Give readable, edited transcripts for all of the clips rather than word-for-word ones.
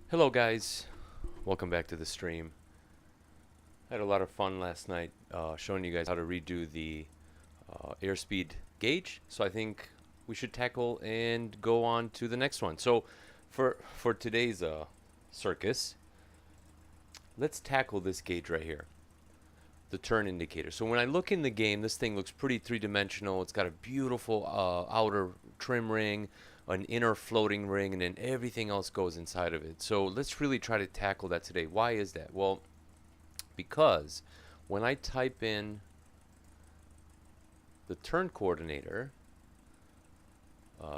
Hello guys, welcome back to the stream. I had a lot of fun last night showing you guys how to redo the airspeed gauge, so I think we should tackle and go on to the next one. So for today's circus, let's tackle this gauge right here, the turn indicator. So when I look in the game, this thing looks pretty three-dimensional. It's got a beautiful outer trim ring, an inner floating ring, and then everything else goes inside of it. So let's really try to tackle that today. Why is that? Well, because when I type in the turn coordinator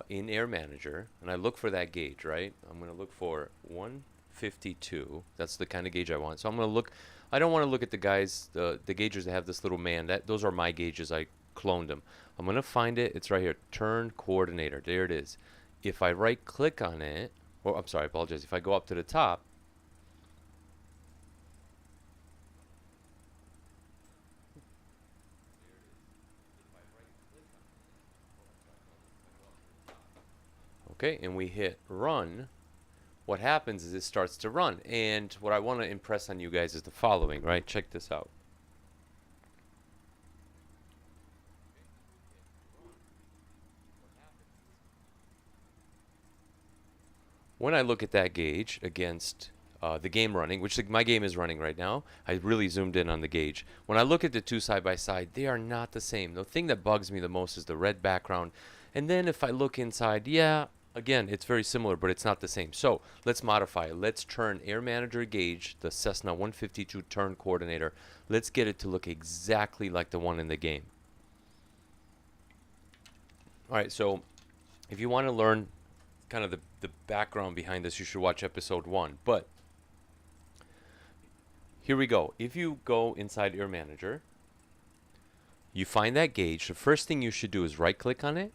in Air Manager, and I look for that gauge, right? I'm going to look for 152. That's the kind of gauge I want. So I'm going to look. I don't want to look at the guys, the gauges that have this little man. Those are my gauges. I cloned them. I'm going to find it. It's right here. Turn coordinator. There it is. If I right click on it, or I'm sorry, I apologize. If I go up to the top, okay, and we hit run, what happens is it starts to run. And what I want to impress on you guys is the following, right? Check this out. When I look at that gauge against the game running, which my game is running right now, I really zoomed in on the gauge. When I look at the two side by side, they are not the same. The thing that bugs me the most is the red background. And then if I look inside, yeah, again, it's very similar, but it's not the same. So let's modify it. Let's turn Air Manager gauge, the Cessna 152 turn coordinator. Let's get it to look exactly like the one in the game. All right, so if you want to learn kind of the background behind this, you should watch episode 1. But here we go. If you go inside Air Manager, you find that gauge. The first thing you should do is right click on it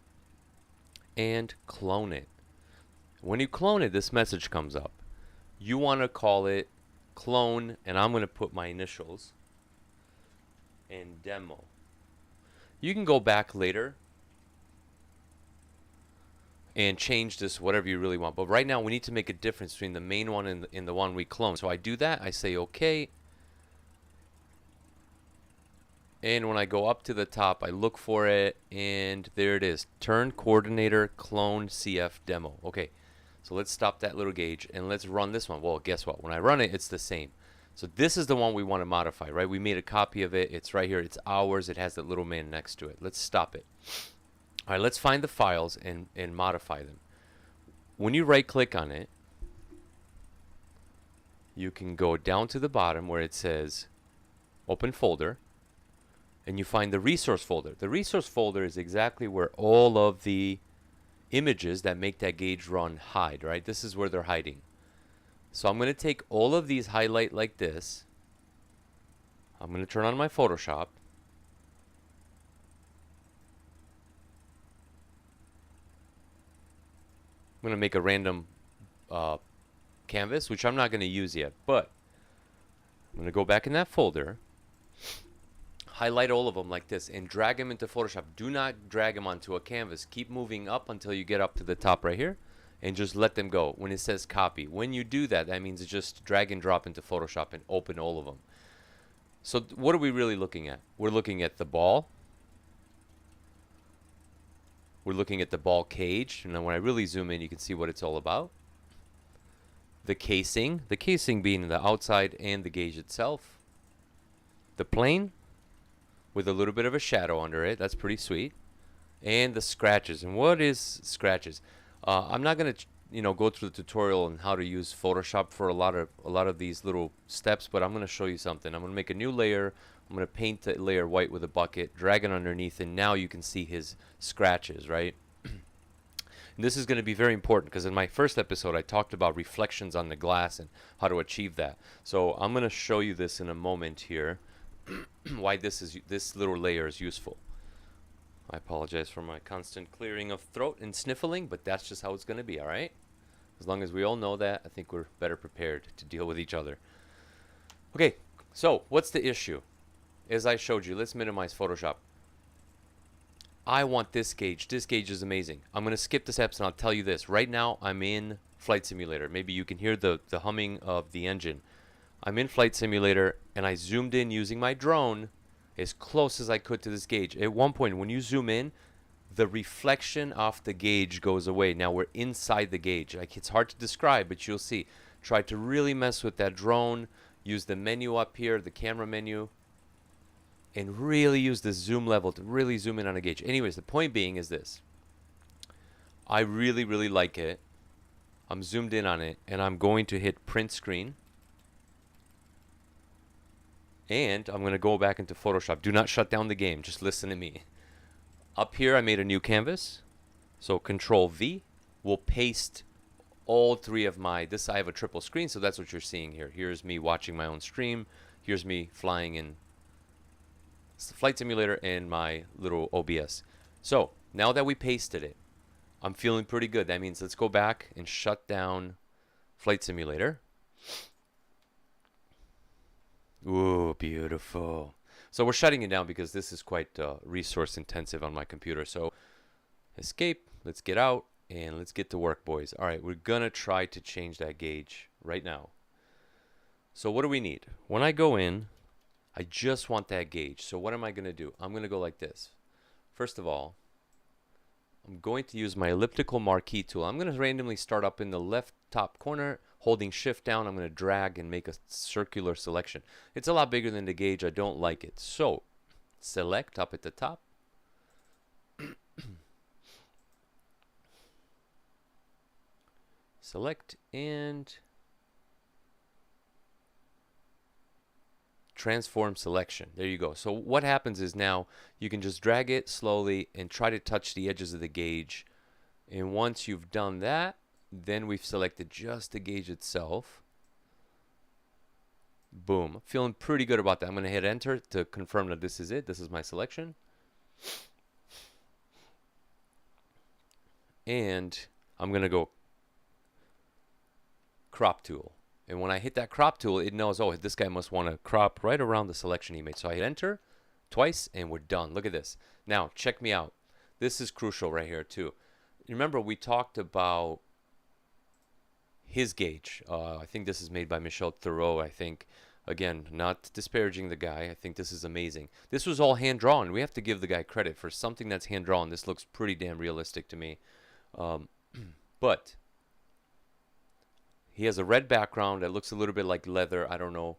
and clone it. When you clone it, this message comes up. You want to call it clone, and I'm going to put my initials and demo. You can go back later and change this whatever you really want. But right now we need to make a difference between the main one and the one we clone. So I do that. I say OK. And when I go up to the top, I look for it, and there it is. Turn coordinator clone CF demo. Okay, so let's stop that little gauge and let's run this one. Well, guess what? When I run it, it's the same. So this is the one we want to modify, right? We made a copy of it. It's right here. It's ours. It has that little man next to it. Let's stop it. All right, let's find the files and modify them. When you right click on it, you can go down to the bottom where it says open folder, and you find the resource folder. The resource folder is exactly where all of the images that make that gauge run hide, right? This is where they're hiding. So I'm going to take all of these, highlight like this. I'm going to turn on my Photoshop. I'm going to make a random canvas, which I'm not going to use yet, but I'm going to go back in that folder, highlight all of them like this, and drag them into Photoshop. Do not drag them onto a canvas. Keep moving up until you get up to the top right here, and just let them go. When it says copy, when you do that, that means just drag and drop into Photoshop and open all of them. So what are we really looking at? We're looking at the ball. We're looking at the ball cage, and then when I really zoom in, you can see what it's all about. The casing being the outside and the gauge itself. The plane with a little bit of a shadow under it. That's pretty sweet. And the scratches. And what is scratches? I'm not going to go through the tutorial on how to use Photoshop for a lot of these little steps, but I'm going to show you something. I'm going to make a new layer. I'm going to paint the layer white with a bucket, drag it underneath, and now you can see his scratches, right? And this is going to be very important because in my first episode I talked about reflections on the glass and how to achieve that. So I'm going to show you this in a moment here, why this little layer is useful. I apologize for my constant clearing of throat and sniffling, but that's just how it's going to be, all right? As long as we all know that, I think we're better prepared to deal with each other. Okay, so what's the issue? As I showed you, let's minimize Photoshop. I want this gauge. This gauge is amazing. I'm going to skip the steps and I'll tell you this. Right now, I'm in Flight Simulator. Maybe you can hear the humming of the engine. I'm in Flight Simulator and I zoomed in using my drone as close as I could to this gauge. At one point, when you zoom in, the reflection off the gauge goes away. Now we're inside the gauge. Like, it's hard to describe, but you'll see. Try to really mess with that drone. Use the menu up here, the camera menu, and really use the zoom level to really zoom in on a gauge. Anyways, the point being is this. I really, really like it. I'm zoomed in on it, and I'm going to hit print screen. And I'm going to go back into Photoshop. Do not shut down the game. Just listen to me. Up here, I made a new canvas. So Control V will paste all three of my, I have a triple screen, so that's what you're seeing here. Here's me watching my own stream. Here's me flying in Flight Simulator and my little OBS. So now that we pasted it, I'm feeling pretty good. That means let's go back and shut down Flight Simulator. Ooh, beautiful. So we're shutting it down because this is quite resource intensive on my computer. So escape, let's get out, and let's get to work, boys. All right, we're gonna try to change that gauge right now. So what do we need? When I go in, I just want that gauge. So what am I gonna do? I'm gonna go like this. First of all, I'm going to use my elliptical marquee tool. I'm going to randomly start up in the left top corner, holding shift down. I'm going to drag and make a circular selection. It's a lot bigger than the gauge. I don't like it. So select up at the top. Select and transform selection. There you go. So what happens is now you can just drag it slowly and try to touch the edges of the gauge. And once you've done that, then we've selected just the gauge itself. Boom. Feeling pretty good about that. I'm going to hit enter to confirm that this is it. This is my selection. And I'm going to go crop tool. And when I hit that crop tool, it knows, oh, this guy must want to crop right around the selection he made. So I hit enter twice and we're done. Look at this. Now, check me out. This is crucial right here too. Remember, we talked about his gauge. I think this is made by Michel Thoreau, I think. Again, not disparaging the guy. I think this is amazing. This was all hand-drawn. We have to give the guy credit for something that's hand-drawn. This looks pretty damn realistic to me. But he has a red background that looks a little bit like leather. I don't know.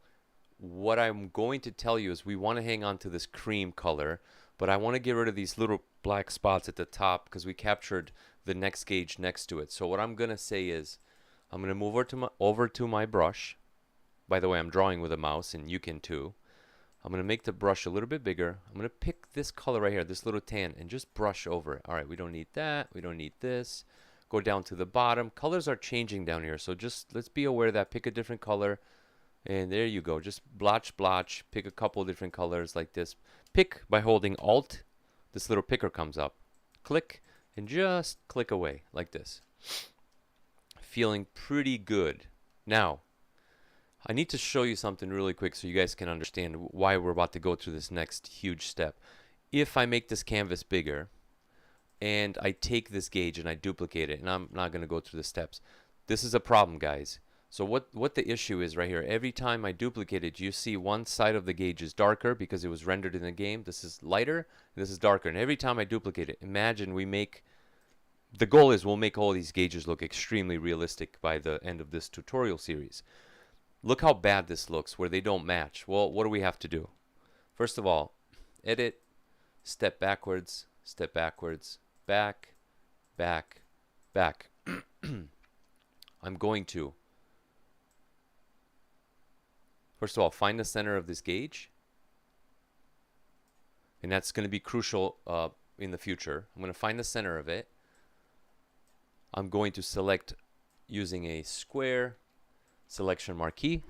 What I'm going to tell you is we want to hang on to this cream color, but I want to get rid of these little black spots at the top because we captured the next gauge next to it. So what I'm going to say is I'm going to move over to my brush. By the way, I'm drawing with a mouse, and you can too. I'm going to make the brush a little bit bigger. I'm going to pick this color right here, this little tan, and just brush over it. All right, we don't need that. We don't need this. Go down to the bottom. Colors are changing down here, so just let's be aware of that. Pick a different color, and there you go. Just blotch, pick a couple different colors like this. Pick by holding Alt. This little picker comes up. Click, and just click away like this. Feeling pretty good. Now, I need to show you something really quick so you guys can understand why we're about to go through this next huge step. If I make this canvas bigger, and I take this gauge and I duplicate it, and I'm not going to go through the steps. This is a problem, guys. So what the issue is right here, every time I duplicate it, you see one side of the gauge is darker because it was rendered in the game. This is lighter, and this is darker. And every time I duplicate it, imagine the goal is we'll make all these gauges look extremely realistic by the end of this tutorial series. Look how bad this looks where they don't match. Well, what do we have to do? First of all, edit, step backwards, back, back. I'm going to, first of all, find the center of this gauge. And that's going to be crucial in the future. I'm going to find the center of it. I'm going to select using a square selection marquee.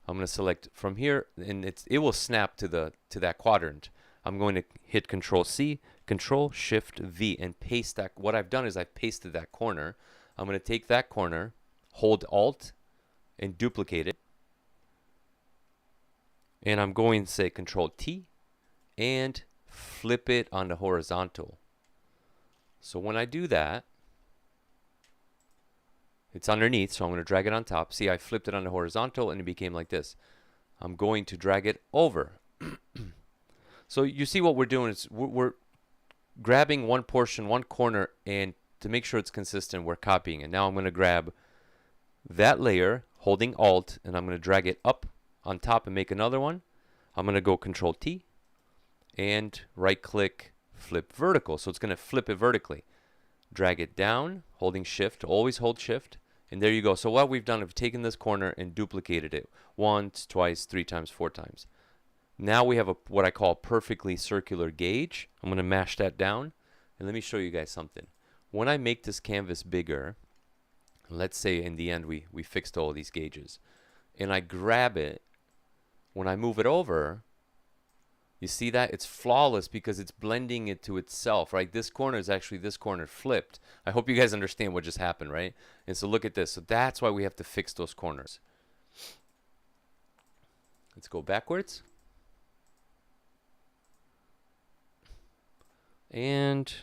I'm going to select from here, and it will snap to that quadrant. I'm going to hit Control C, Control Shift V, and paste that. What I've done is I've pasted that corner. I'm going to take that corner, hold Alt, and duplicate it. And I'm going to say Control T and flip it on the horizontal. So when I do that, it's underneath, so I'm going to drag it on top. See, I flipped it on the horizontal and it became like this. I'm going to drag it over. So you see what we're doing is we're grabbing one portion, one corner, and to make sure it's consistent, we're copying it. Now I'm going to grab that layer, holding Alt, and I'm going to drag it up on top and make another one. I'm going to go Control T and right click, flip vertical. So it's going to flip it vertically. Drag it down, holding Shift, always hold Shift, and there you go. So what we've done, we've taken this corner and duplicated it once, twice, 3 times, 4 times. Now we have a what I call perfectly circular gauge. I'm going to mash that down, and let me show you guys something. When I make this canvas bigger, let's say in the end we fixed all these gauges, and I grab it, when I move it over, you see that? It's flawless because it's blending it to itself, right? This corner is actually this corner flipped. I hope you guys understand what just happened, right? And so look at this. So that's why we have to fix those corners. Let's go backwards. And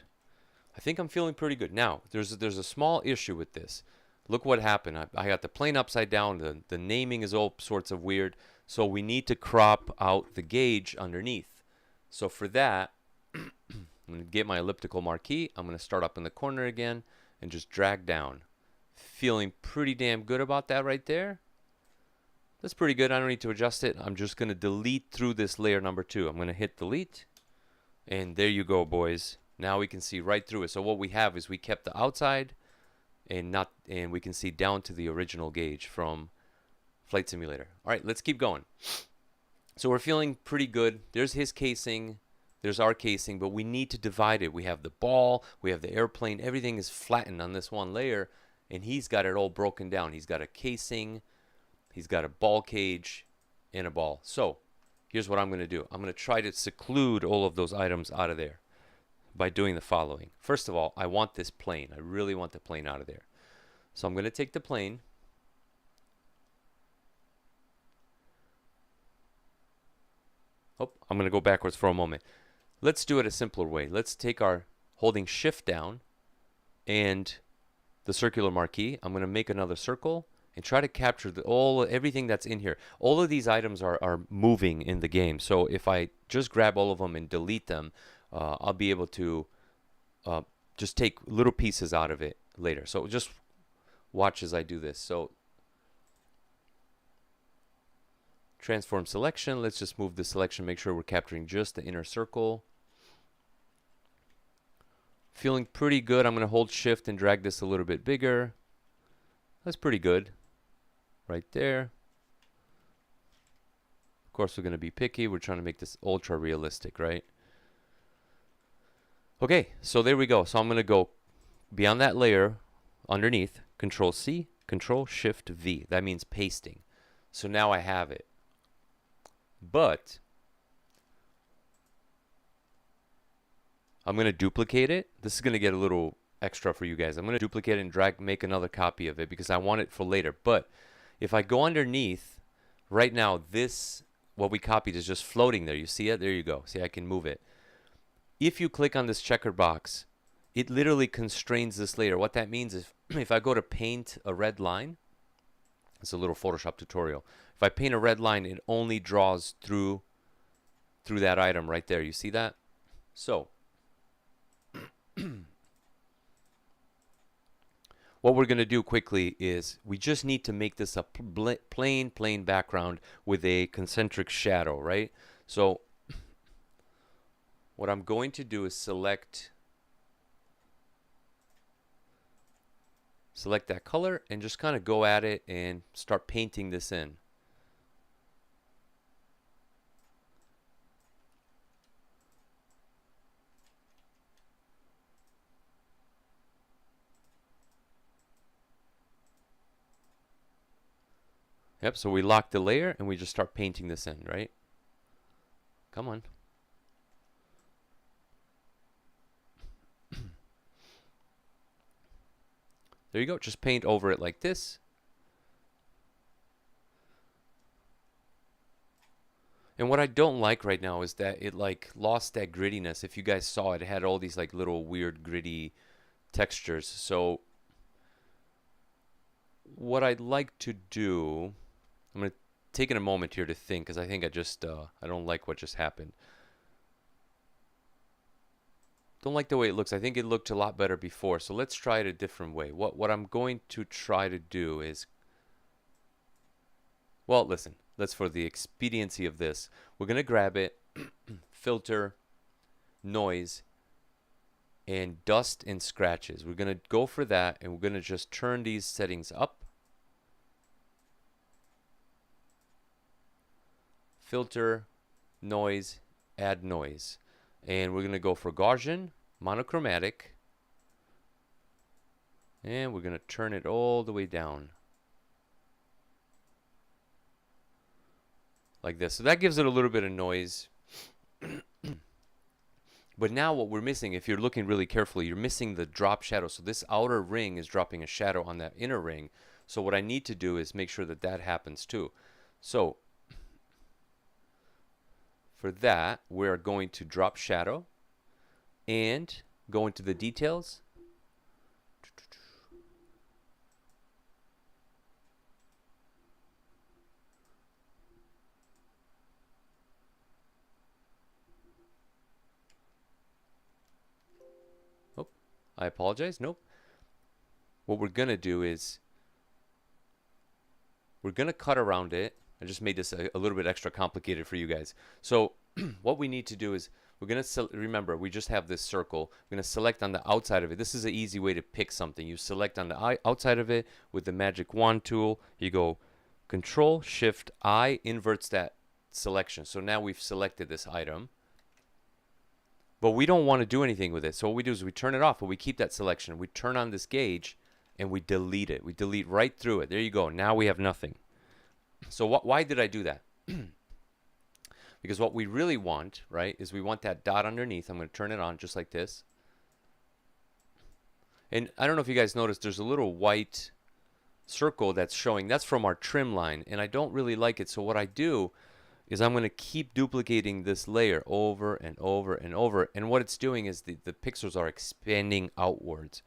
I think I'm feeling pretty good. Now, there's a small issue with this. Look what happened. I got the plane upside down. The naming is all sorts of weird. So we need to crop out the gauge underneath. So for that, I'm going to get my elliptical marquee. I'm going to start up in the corner again and just drag down. Feeling pretty damn good about that right there. That's pretty good. I don't need to adjust it. I'm just going to delete through this layer number 2. I'm going to hit delete. And there you go, boys. Now we can see right through it. So what we have is we kept the outside and we can see down to the original gauge from Flight Simulator. All right, let's keep going. So we're feeling pretty good. There's his casing, there's our casing, but we need to divide it. We have the ball, we have the airplane, everything is flattened on this one layer, and he's got it all broken down. He's got a casing, he's got a ball cage, and a ball. So here's what I'm going to do. I'm going to try to seclude all of those items out of there by doing the following. First of all, I want this plane. I really want the plane out of there. So I'm going to take the plane. Oh, I'm going to go backwards for a moment. Let's do it a simpler way. Let's take our holding Shift down and the circular marquee. I'm going to make another circle and try to capture everything that's in here. All of these items are moving in the game. So if I just grab all of them and delete them, I'll be able to just take little pieces out of it later. So just watch as I do this. So transform selection. Let's just move the selection, make sure we're capturing just the inner circle. Feeling pretty good. I'm going to hold Shift and drag this a little bit bigger. That's pretty good. Right there. Of course, we're going to be picky. We're trying to make this ultra realistic, right? Okay, so there we go. So I'm going to go beyond that layer, underneath, Control C, Control Shift V. That means pasting. So now I have it. But I'm going to duplicate it. This is going to get a little extra for you guys. I'm going to duplicate it and make another copy of it because I want it for later. But if I go underneath, right now, what we copied is just floating there. You see it? There you go. See, I can move it. If you click on this checker box, it literally constrains this layer. What that means is if I go to paint a red line, it's a little Photoshop tutorial. If I paint a red line, it only draws through that item right there. You see that? So what we're going to do quickly is we just need to make this a plain background with a concentric shadow, right? So what I'm going to do is select that color and just kind of go at it and start painting this in. Yep, so we lock the layer and we just start painting this in, right? Come on. There you go. Just paint over it like this. And what I don't like right now is that it like lost that grittiness. If you guys saw it, it had all these like little weird gritty textures. So what I'd like to do, I'm going to take a moment here to think, because I think I don't like what just happened. Don't like the way it looks. I think it looked a lot better before. So let's try it a different way. What I'm going to try to do is, well, listen, let's, for the expediency of this, we're going to grab it, filter, noise, and dust and scratches. We're going to go for that, and we're going to just turn these settings up. Filter, noise, add noise. And we're going to go for Gaussian, monochromatic, and we're going to turn it all the way down. Like this. So that gives it a little bit of noise. But now what we're missing, if you're looking really carefully, you're missing the drop shadow. So this outer ring is dropping a shadow on that inner ring. So what I need to do is make sure that that happens too. So for that, we're going to drop shadow and go into the details. Oh, I apologize. Nope. What we're going to do is we're going to cut around it. I just made this a little bit extra complicated for you guys. So what we need to do is we're going to remember, we just have this circle. We're going to select on the outside of it. This is an easy way to pick something. You select on the outside of it with the magic wand tool. You go Control Shift I, inverts that selection. So now we've selected this item. But we don't want to do anything with it. So what we do is we turn it off, but we keep that selection. We turn on this gauge and we delete it. We delete right through it. There you go. Now we have nothing. So why did I do that? Because what we really want, right, is we want that dot underneath. I'm going to turn it on just like this. And I don't know if you guys noticed, there's a little white circle that's showing. That's from our trim line, and I don't really like it. So what I do is I'm going to keep duplicating this layer over and over and over. And what it's doing is the pixels are expanding outwards.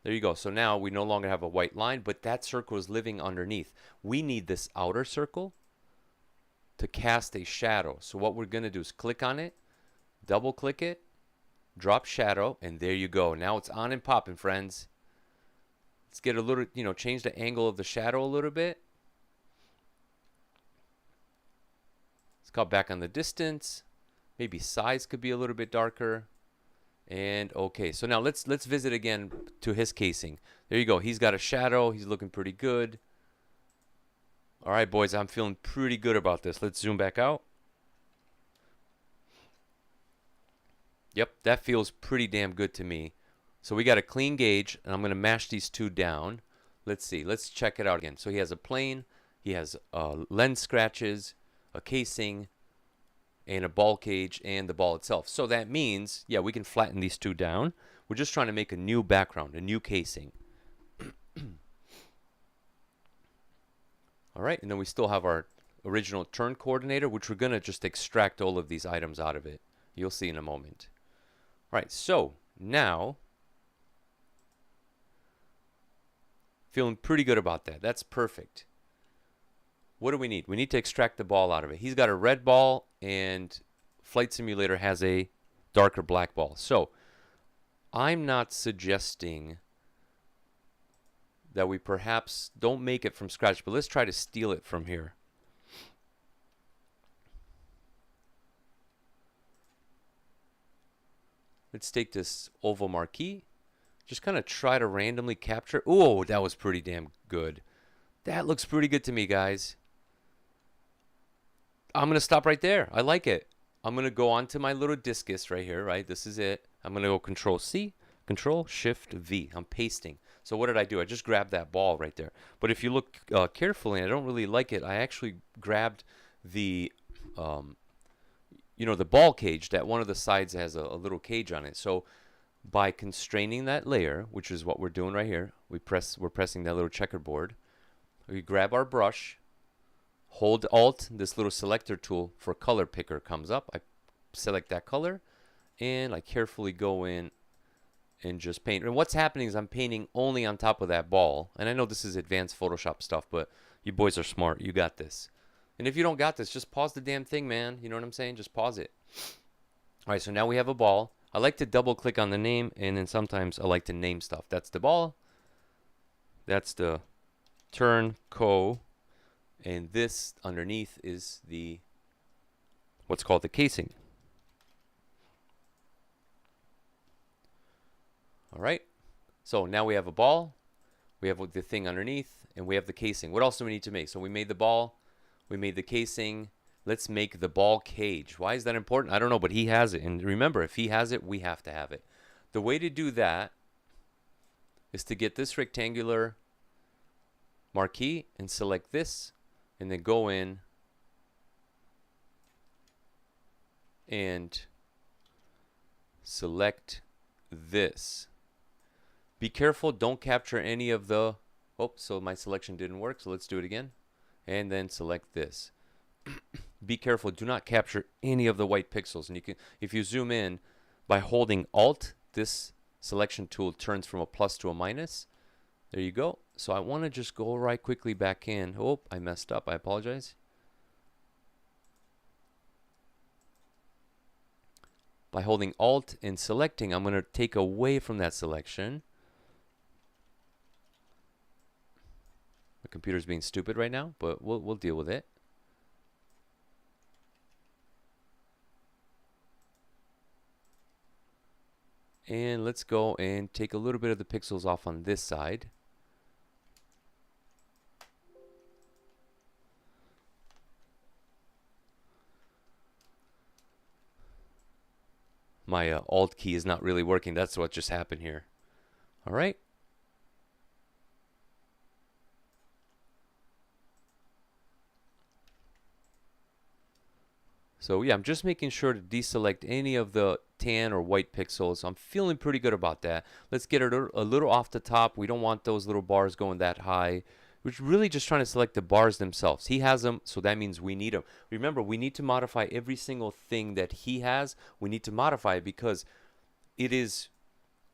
There you go. So now we no longer have a white line, but that circle is living underneath. We need this outer circle to cast a shadow. So what we're going to do is click on it, double click it, drop shadow, and there you go. Now it's on and popping, friends. Let's get a little, change the angle of the shadow a little bit. Let's cut back on the distance. Maybe size could be a little bit darker. And okay, so now let's visit again to his casing. There you go. He's got a shadow. He's looking pretty good. All right, boys, I'm feeling pretty good about this. Let's zoom back out. Yep, that feels pretty damn good to me. So we got a clean gauge, and I'm going to mash these two down. Let's see. Let's check it out again. So he has a plane. He has lens scratches, a casing, and a ball cage, and the ball itself. So that means, yeah, we can flatten these two down. We're just trying to make a new background, a new casing. All right, and then we still have our original turn coordinator, which we're going to just extract all of these items out of it. You'll see in a moment. All right, so now, feeling pretty good about that. That's perfect. What do we need? We need to extract the ball out of it. He's got a red ball, and Flight Simulator has a darker black ball. So I'm not suggesting that we perhaps don't make it from scratch, but let's try to steal it from here. Let's take this oval marquee. Just kind of try to randomly capture. Oh, that was pretty damn good. That looks pretty good to me, guys. I'm going to stop right there. I like it. I'm going to go onto my little discus right here, right? This is it. I'm going to go Control C, Control Shift V. I'm pasting. So what did I do? I just grabbed that ball right there. But if you look carefully, and I don't really like it, I actually grabbed the, the ball cage that one of the sides has a little cage on it. So by constraining that layer, which is what we're doing right here, we're pressing that little checkerboard. We grab our brush, hold Alt, this little selector tool for color picker comes up. I select that color and I carefully go in and just paint. And what's happening is I'm painting only on top of that ball. And I know this is advanced Photoshop stuff, but you boys are smart. You got this. And if you don't got this, just pause the damn thing, man. You know what I'm saying? Just pause it. All right, so now we have a ball. I like to double click on the name, and then sometimes I like to name stuff. That's the ball. That's the turncoat. And this underneath is the what's called the casing. All right. So now we have a ball. We have the thing underneath, and we have the casing. What else do we need to make? So we made the ball. We made the casing. Let's make the ball cage. Why is that important? I don't know, but he has it. And remember, if he has it, we have to have it. The way to do that is to get this rectangular marquee and select this, and then go in and select this. Be careful, don't capture any of the, oh, so my selection didn't work, so let's do it again. And then select this. Be careful, do not capture any of the white pixels. And you can, if you zoom in, by holding Alt, this selection tool turns from a plus to a minus. There you go. So I want to just go right quickly back in. Oh, I messed up, I apologize. By holding Alt and selecting, I'm going to take away from that selection. The computer's being stupid right now, but we'll deal with it. And let's go and take a little bit of the pixels off on this side. My Alt key is not really working. That's what just happened here. All right. So yeah, I'm just making sure to deselect any of the tan or white pixels. I'm feeling pretty good about that. Let's get it a little off the top. We don't want those little bars going that high. We're really just trying to select the bars themselves. He has them, so that means we need them. Remember, we need to modify every single thing that he has. We need to modify it because it is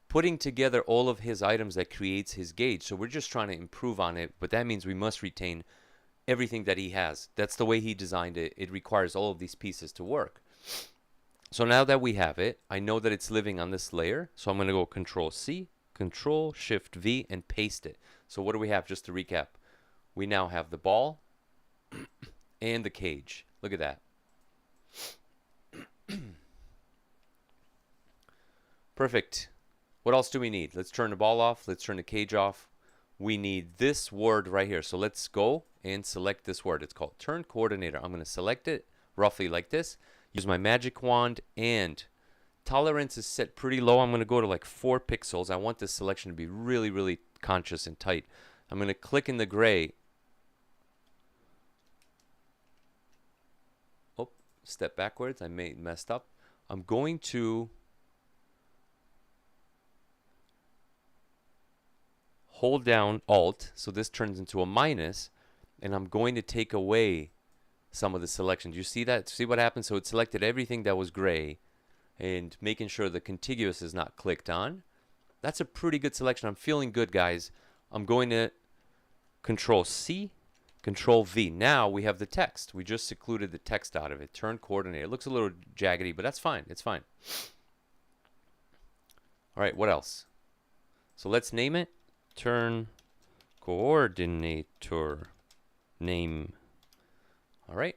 putting together all of his items that creates his gauge. So we're just trying to improve on it, but that means we must retain everything that he has. That's the way he designed it. It requires all of these pieces to work. So now that we have it, I know that it's living on this layer. So I'm going to go Control C, Control Shift V, and paste it. So what do we have? Just to recap, we now have the ball and the cage. Look at that. Perfect. What else do we need? Let's turn the ball off. Let's turn the cage off. We need this word right here. So let's go and select this word. It's called Turn Coordinator. I'm going to select it roughly like this. Use my magic wand, and tolerance is set pretty low. I'm going to go to like 4 pixels. I want this selection to be really, really conscious and tight. I'm going to click in the gray. Oh, step backwards. I messed up. I'm going to hold down Alt, so this turns into a minus, and I'm going to take away some of the selections. You see that? See what happened? So it selected everything that was gray and making sure the contiguous is not clicked on. That's a pretty good selection. I'm feeling good, guys. I'm going to Control C, Control V. Now we have the text. We just secluded the text out of it. Turn Coordinator. It looks a little jaggedy, but that's fine. It's fine. All right, what else? So let's name it. Turn Coordinator name. All right.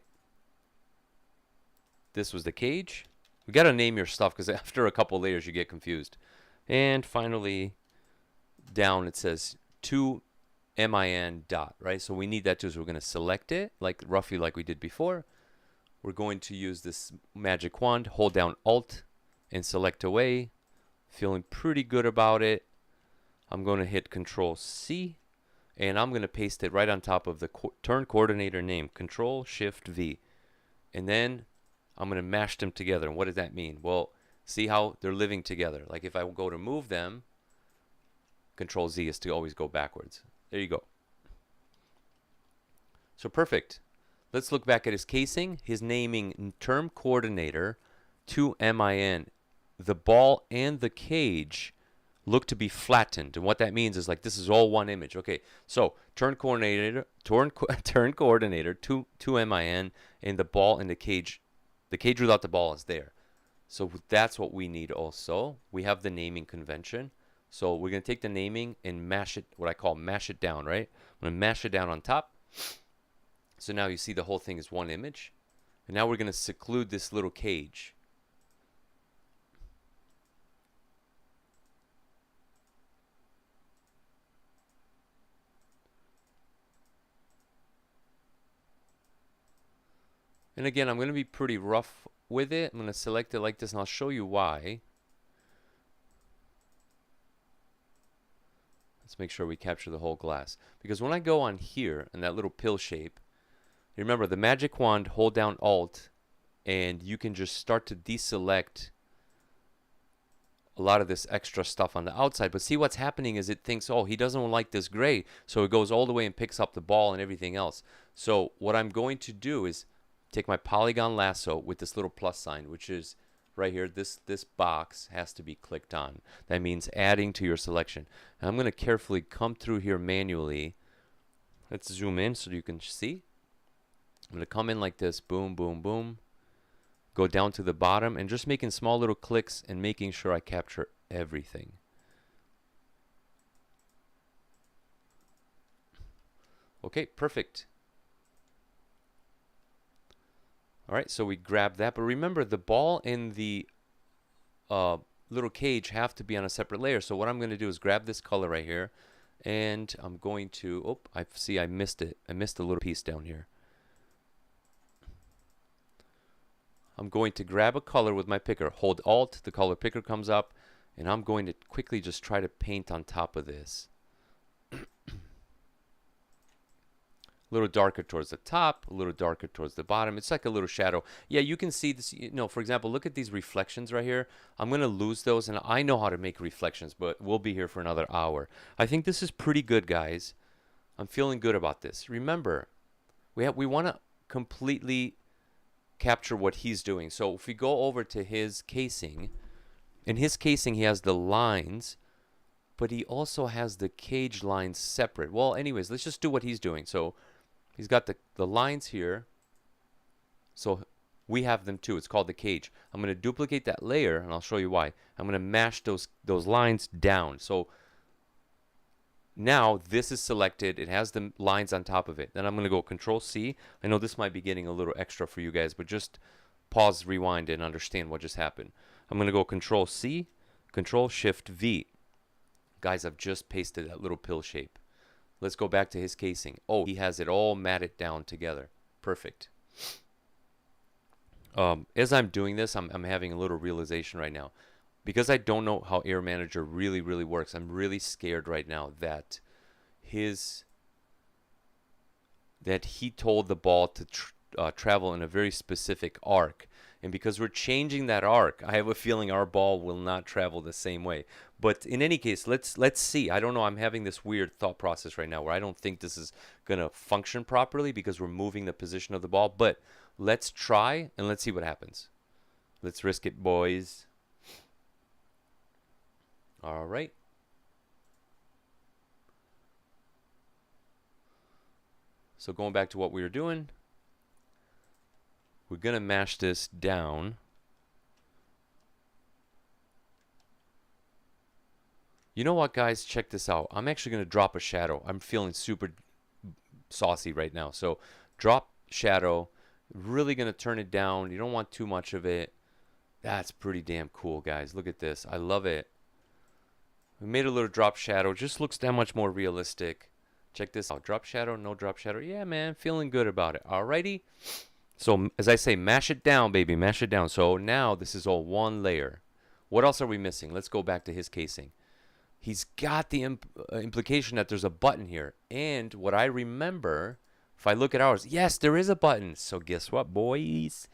This was the cage. We got to name your stuff because after a couple layers you get confused. And finally, down it says to min dot, right? So we need that too. So we're going to select it like roughly like we did before. We're going to use this magic wand, hold down Alt and select away. Feeling pretty good about it. I'm going to hit Control C, and I'm going to paste it right on top of the Turn Coordinator name, Control Shift V. And then I'm going to mash them together. And what does that mean? Well, see how they're living together. Like if I go to move them, Control Z is to always go backwards. There you go. So perfect. let's look back at his casing. His naming term coordinator to MIN. The ball and the cage look to be flattened, and what that means is like this is all one image. Okay, so turn coordinator to MIN, and the ball and the cage without the ball is there. So that's what we need also. We have the naming convention. So we're going to take the naming and mash it, what I call mash it down, right? I'm going to mash it down on top. So now you see the whole thing is one image. And now we're going to seclude this little cage. And again, I'm going to be pretty rough with it. I'm going to select it like this, and I'll show you why. Let's make sure we capture the whole glass. Because when I go on here, in that little pill shape, you remember the magic wand, hold down Alt, and you can just start to deselect a lot of this extra stuff on the outside. But see, what's happening is it thinks, oh, he doesn't like this gray, so it goes all the way and picks up the ball and everything else. So what I'm going to do is take my Polygon Lasso with this little plus sign, which is right here. This box has to be clicked on. That means adding to your selection. And I'm going to carefully come through here manually. Let's zoom in so you can see. I'm going to come in like this, boom, boom, boom. Go down to the bottom and just making small little clicks and making sure I capture everything. Okay, perfect. All right, so we grab that. But remember, the ball and the little cage have to be on a separate layer. So what I'm going to do is grab this color right here. And I'm going to, oh, I see I missed it. I missed a little piece down here. I'm going to grab a color with my picker. Hold Alt, the color picker comes up. And I'm going to quickly just try to paint on top of this. A little darker towards the top, a little darker towards the bottom. It's like a little shadow. Yeah, you can see this. You know, for example, look at these reflections right here. I'm going to lose those, and I know how to make reflections, but we'll be here for another hour. I think this is pretty good, guys. I'm feeling good about this. Remember, we want to completely capture what he's doing. So if we go over to his casing, in his casing, he has the lines, but he also has the cage lines separate. Well, anyways, let's just do what he's doing. So he's got the lines here. So we have them too. It's called the cage. I'm going to duplicate that layer, and I'll show you why. I'm going to mash those lines down. So now this is selected. It has the lines on top of it. Then I'm going to go Control C. I know this might be getting a little extra for you guys, but just pause, rewind, and understand what just happened. I'm going to go Control C, Control Shift V. Guys, I've just pasted that little pill shape. Let's go back to his casing. Oh, he has it all matted down together. Perfect. As I'm doing this, I'm having a little realization right now. Because I don't know how Air Manager really, really works, I'm really scared right now that he told the ball to travel in a very specific arc. And because we're changing that arc, I have a feeling our ball will not travel the same way. But in any case, let's see. I don't know. I'm having this weird thought process right now where I don't think this is going to function properly because we're moving the position of the ball. But let's try and let's see what happens. Let's risk it, boys. All right. So going back to what we were doing, we're going to mash this down. You know what, guys? Check this out. I'm actually going to drop a shadow. I'm feeling super saucy right now. So drop shadow. Really going to turn it down. You don't want too much of it. That's pretty damn cool, guys. Look at this. I love it. We made a little drop shadow. Just looks that much more realistic. Check this out. Drop shadow, no drop shadow. Yeah, man. Feeling good about it. Alrighty. So as I say, mash it down, baby. Mash it down. So now this is all one layer. What else are we missing? Let's go back to his casing. He's got the implication that there's a button here. And what I remember, if I look at ours, yes, there is a button. So guess what, boys?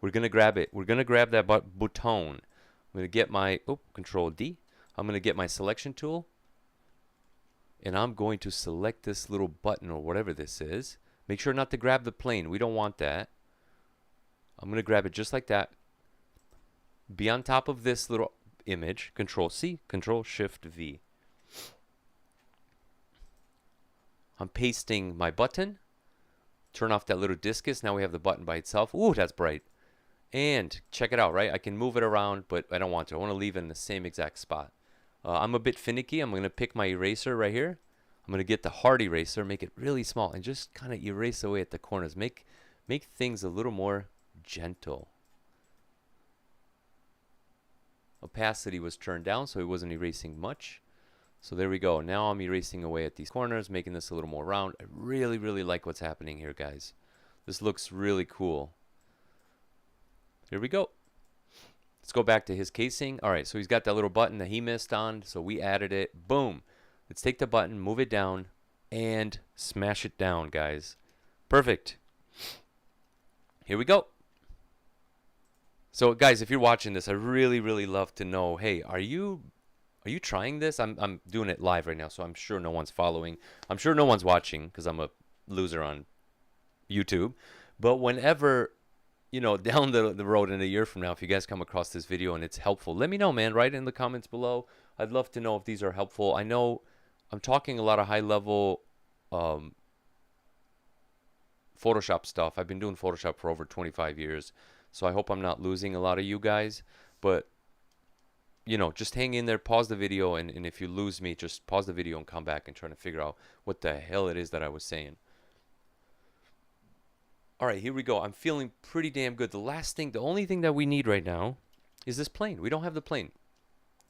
We're going to grab it. We're going to grab that button. I'm going to get my, Control D. I'm going to get my selection tool. And I'm going to select this little button or whatever this is. Make sure not to grab the plane. We don't want that. I'm going to grab it just like that. Be on top of this little image. Control C, Control Shift V. I'm pasting my button. Turn off that little discus. Now we have the button by itself. Ooh, that's bright. And check it out, right? I can move it around, but I don't want to. I want to leave it in the same exact spot. I'm a bit finicky. I'm going to pick my eraser right here. I'm going to get the hard eraser, make it really small, and just kind of erase away at the corners. Make things a little more gentle. Opacity was turned down, so it wasn't erasing much. So there we go. Now I'm erasing away at these corners, making this a little more round. I really, really like what's happening here, guys. This looks really cool. Here we go. Let's go back to his casing. All right, so he's got that little button that he missed on, so we added it. Boom. Let's take the button, move it down, and smash it down, guys. Perfect. Here we go. So, guys, if you're watching this, I really, really love to know, hey, are you trying this? I'm doing it live right now, so I'm sure no one's following. I'm sure no one's watching because I'm a loser on YouTube. But whenever, you know, down the road in a year from now, if you guys come across this video and it's helpful, let me know, man. Write in the comments below. I'd love to know if these are helpful. I know I'm talking a lot of high-level Photoshop stuff. I've been doing Photoshop for over 25 years, so I hope I'm not losing a lot of you guys. But, you know, just hang in there, pause the video, and if you lose me, just pause the video and come back and try to figure out what the hell it is that I was saying. All right, here we go. I'm feeling pretty damn good. The only thing that we need right now is this plane. We don't have the plane.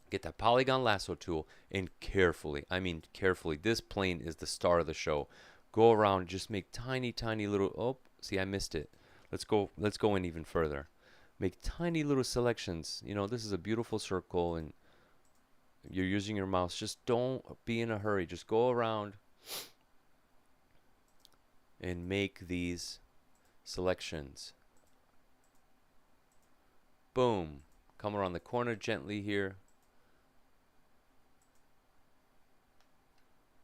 Get that Polygon Lasso tool and carefully, I mean carefully, this plane is the star of the show. Go around, just make tiny, tiny little, oh, see, I missed it. Let's go in even further. Make tiny little selections. You know, this is a beautiful circle, and you're using your mouse. Just don't be in a hurry. Just go around and make these selections. Boom. Come around the corner gently here.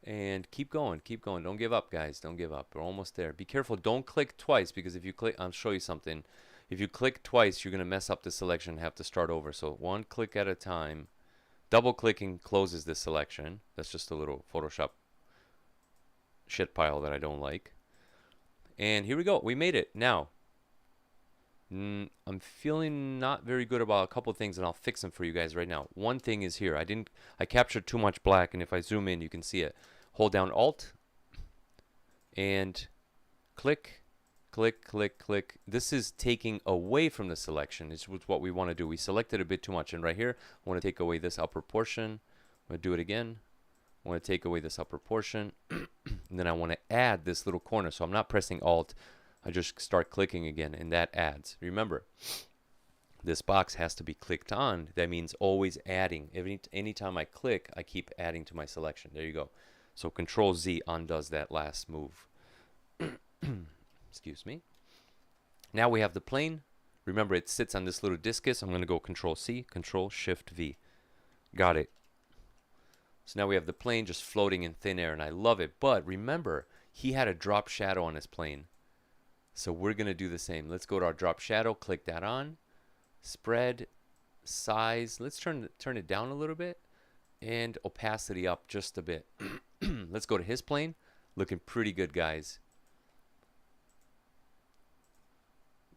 And keep going, keep going. Don't give up, guys. Don't give up. We're almost there. Be careful. Don't click twice, because if you click, I'll show you something. If you click twice, you're going to mess up the selection and have to start over. So one click at a time. Double clicking closes this selection. That's just a little Photoshop shit pile that I don't like. And here we go. We made it. Now, I'm feeling not very good about a couple of things, and I'll fix them for you guys right now. One thing is here. I captured too much black, and if I zoom in, you can see it. Hold down Alt and click, click, click, click. This is taking away from the selection. It's what we want to do. We selected a bit too much, and right here, I want to take away this upper portion. I'm going to do it again. I want to take away this upper portion, and then I want to add this little corner. So I'm not pressing Alt. I just start clicking again, and that adds. Remember, this box has to be clicked on. That means always adding. Anytime I click, I keep adding to my selection. There you go. So Control Z undoes that last move. Excuse me. Now we have the plane. Remember, it sits on this little discus. I'm going to go Control C, Control Shift V. Got it. So now we have the plane just floating in thin air, and I love it. But remember, he had a drop shadow on his plane. So we're going to do the same. Let's go to our drop shadow, click that on. Spread, size. Let's turn it down a little bit. And opacity up just a bit. Let's go to his plane. Looking pretty good, guys.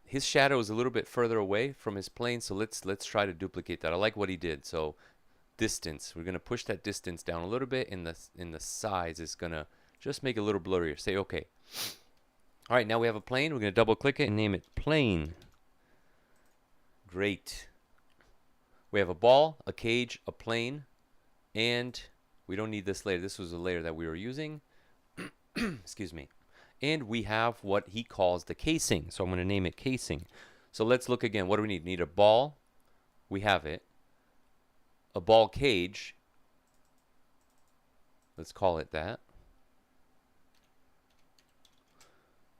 His shadow is a little bit further away from his plane, so let's try to duplicate that. I like what he did. So distance, we're going to push that distance down a little bit, and the size is going to just make it a little blurrier. Say okay. All right, now we have a plane. We're going to double click it and name it plane. Great. We have a ball, a cage, a plane, and we don't need this layer. This was a layer that we were using. Excuse me. And we have what he calls the casing. So I'm going to name it casing. So let's look again. What do we need? We need a ball. We have it. A ball cage. Let's call it that.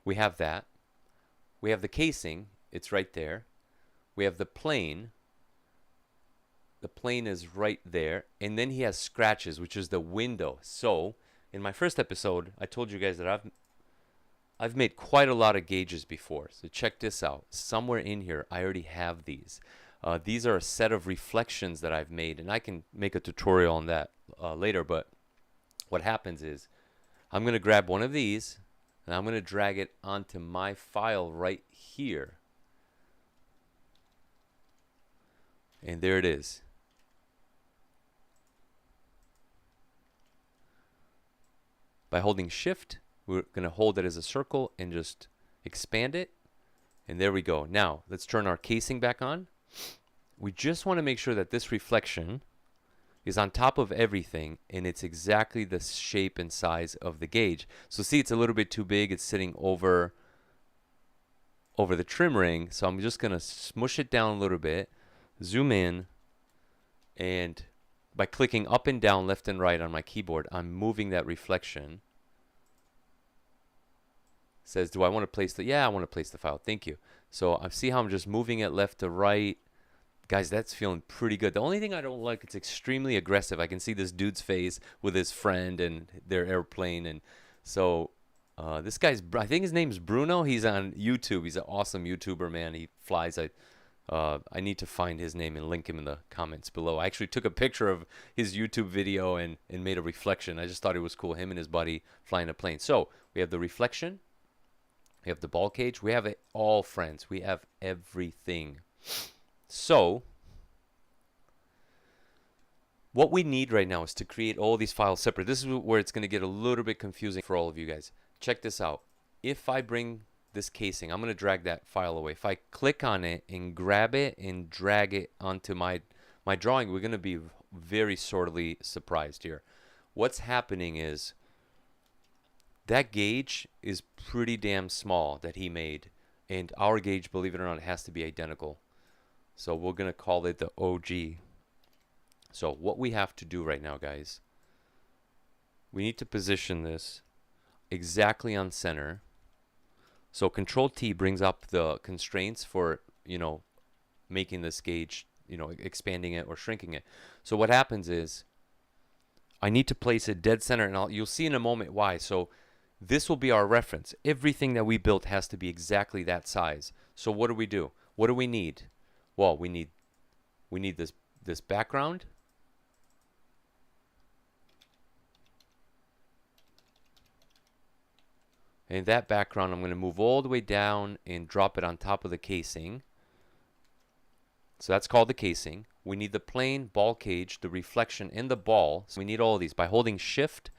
We have that. We have the casing. It's right there. We have the plane. The plane is right there. And then he has scratches, which is the window. So in my first episode, I told you guys that I've made quite a lot of gauges before, so check this out. Somewhere in here, I already have these. These are a set of reflections that I've made, and I can make a tutorial on that later, but what happens is I'm going to grab one of these, and I'm going to drag it onto my file right here. And there it is. By holding Shift, we're going to hold it as a circle and just expand it. And there we go. Now, let's turn our casing back on. We just want to make sure that this reflection is on top of everything, and it's exactly the shape and size of the gauge. So see, it's a little bit too big. It's sitting over the trim ring. So I'm just going to smush it down a little bit, zoom in, and by clicking up and down, left and right on my keyboard, I'm moving that reflection. It says, do I want to place the, yeah, I want to place the file. Thank you. So I see how I'm just moving it left to right. Guys, that's feeling pretty good. The only thing I don't like, it's extremely aggressive. I can see this dude's face with his friend and their airplane. And so this guy's, I think his name's Bruno. He's on YouTube. He's an awesome YouTuber, man. He flies. I need to find his name and link him in the comments below. I actually took a picture of his YouTube video and made a reflection. I just thought it was cool, him and his buddy flying a plane. So we have the reflection. We have the ball cage. We have it all, friends. We have everything. So what we need right now is to create all these files separate. This is where it's going to get a little bit confusing for all of you guys. Check this out. If I bring this casing, I'm going to drag that file away. If I click on it and grab it and drag it onto my drawing, we're going to be very sorely surprised here. What's happening is that gauge is pretty damn small that he made, and our gauge, believe it or not, has to be identical. So we're going to call it the OG. So what we have to do right now, guys, we need to position this exactly on center. So Control T brings up the constraints for, making this gauge, expanding it or shrinking it. So what happens is I need to place it dead center, and you'll see in a moment why. So this will be our reference. Everything that we built has to be exactly that size. So what do? What do we need? Well, we need this background. And that background, I'm going to move all the way down and drop it on top of the casing. So that's called the casing. We need the plane, ball cage, the reflection, and the ball. So we need all of these. By holding Shift,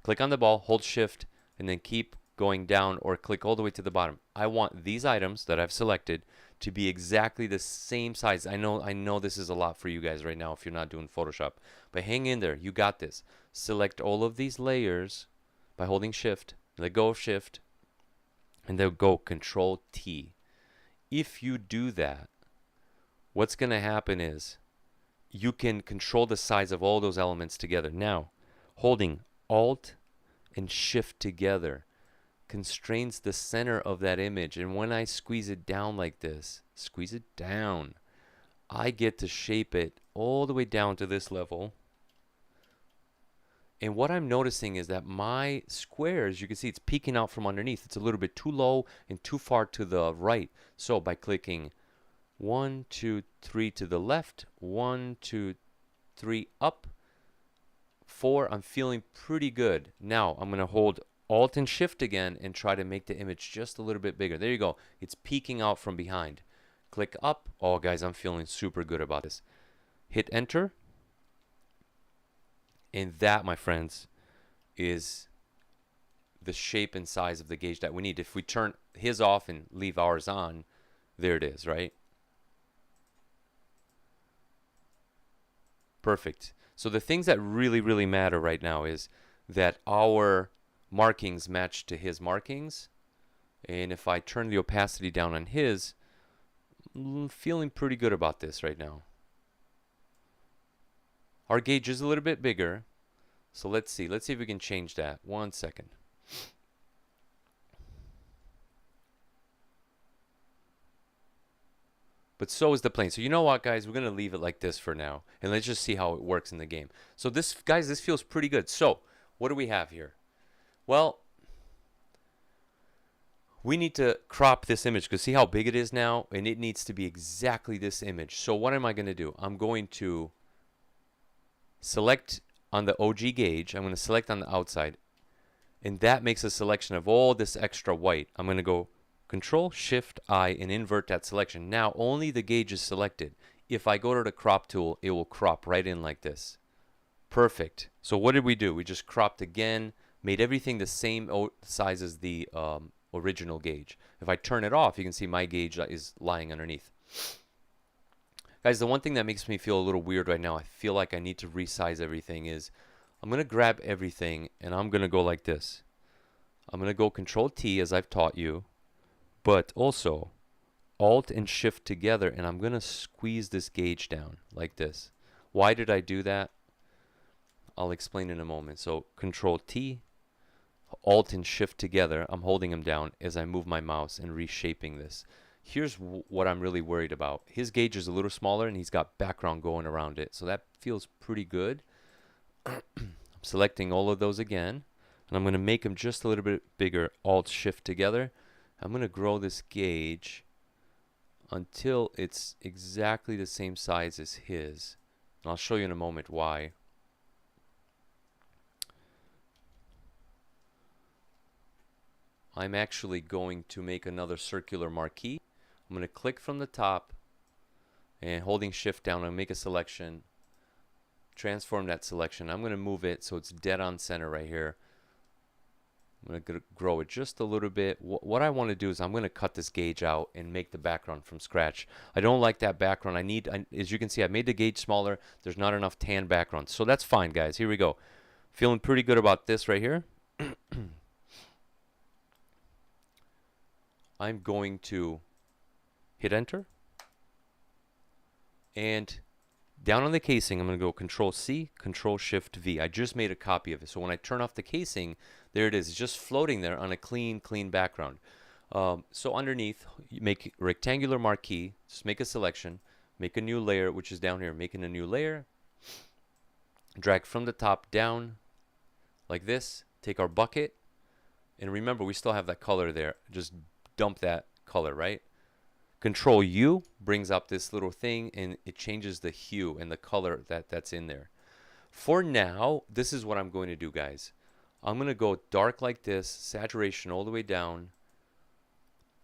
click on the ball, hold Shift, and then keep going down or click all the way to the bottom. I want these items that I've selected to be exactly the same size. I know this is a lot for you guys right now if you're not doing Photoshop, but hang in there. You got this. Select all of these layers by holding Shift, let go of Shift, and then go Control T. If you do that, what's going to happen is you can control the size of all those elements together. Now, holding Alt and Shift together constrains the center of that image, and when I squeeze it down like this, squeeze it down, I get to shape it all the way down to this level. And what I'm noticing is that my squares, you can see it's peeking out from underneath. It's a little bit too low and too far to the right. So by clicking 1, 2, 3 to the left, 1, 2, 3 up, 4, I'm feeling pretty good. Now I'm going to hold Alt and Shift again and try to make the image just a little bit bigger. There you go. It's peeking out from behind. Click up. Oh, guys, I'm feeling super good about this. Hit Enter. And that, my friends, is the shape and size of the gauge that we need. If we turn his off and leave ours on, there it is, right? Perfect. So the things that really, really matter right now is that our markings match to his markings. And if I turn the opacity down on his, I'm feeling pretty good about this right now. Our gauge is a little bit bigger. So let's see. Let's see if we can change that. 1 second. But so is the plane. So you know what, guys? We're going to leave it like this for now. And let's just see how it works in the game. So this, guys, this feels pretty good. So what do we have here? Well, We need to crop this image because see how big it is now, and it needs to be exactly this image. So what am I going to do? I'm going to select on the OG gauge. I'm going to select on the outside, and that makes a selection of all this extra white. I'm going to go Control Shift I and invert that selection. Now only the gauge is selected. If I go to the crop tool, it will crop right in like this. Perfect. So what did we do? We just cropped again, made everything the same size as the original gauge. If I turn it off, you can see my gauge is lying underneath. Guys, the one thing that makes me feel a little weird right now, I feel like I need to resize everything, is I'm going to grab everything and I'm going to go like this. I'm going to go Control T as I've taught you, but also Alt and Shift together, and I'm going to squeeze this gauge down like this. Why did I do that? I'll explain in a moment. So Control T, Alt and Shift together. I'm holding them down as I move my mouse and reshaping this. Here's what I'm really worried about. His gauge is a little smaller and he's got background going around it. So that feels pretty good. I'm selecting all of those again. And I'm going to make them just a little bit bigger. Alt Shift together. I'm going to grow this gauge until it's exactly the same size as his. And I'll show you in a moment why. I'm actually going to make another circular marquee. I'm going to click from the top and holding Shift down, I'll make a selection, transform that selection. I'm going to move it so it's dead on center right here. I'm going to grow it just a little bit. What I want to do is I'm going to cut this gauge out and make the background from scratch. I don't like that background. As you can see, I made the gauge smaller. There's not enough tan background. So that's fine, guys. Here we go. Feeling pretty good about this right here. I'm going to hit enter, and down on the casing I'm going to go Control C, Control Shift V. I just made a copy of it, so when I turn off the casing, there it is. It's just floating there on a clean background. So underneath, you make rectangular marquee, just make a selection, make a new layer, which is down here, making a new layer, drag from the top down like this, take our bucket, and remember we still have that color there, just dump that color, right? Control U brings up this little thing and it changes the hue and the color that's in there. For now, this is what I'm going to do, guys. I'm going to go dark like this, saturation all the way down.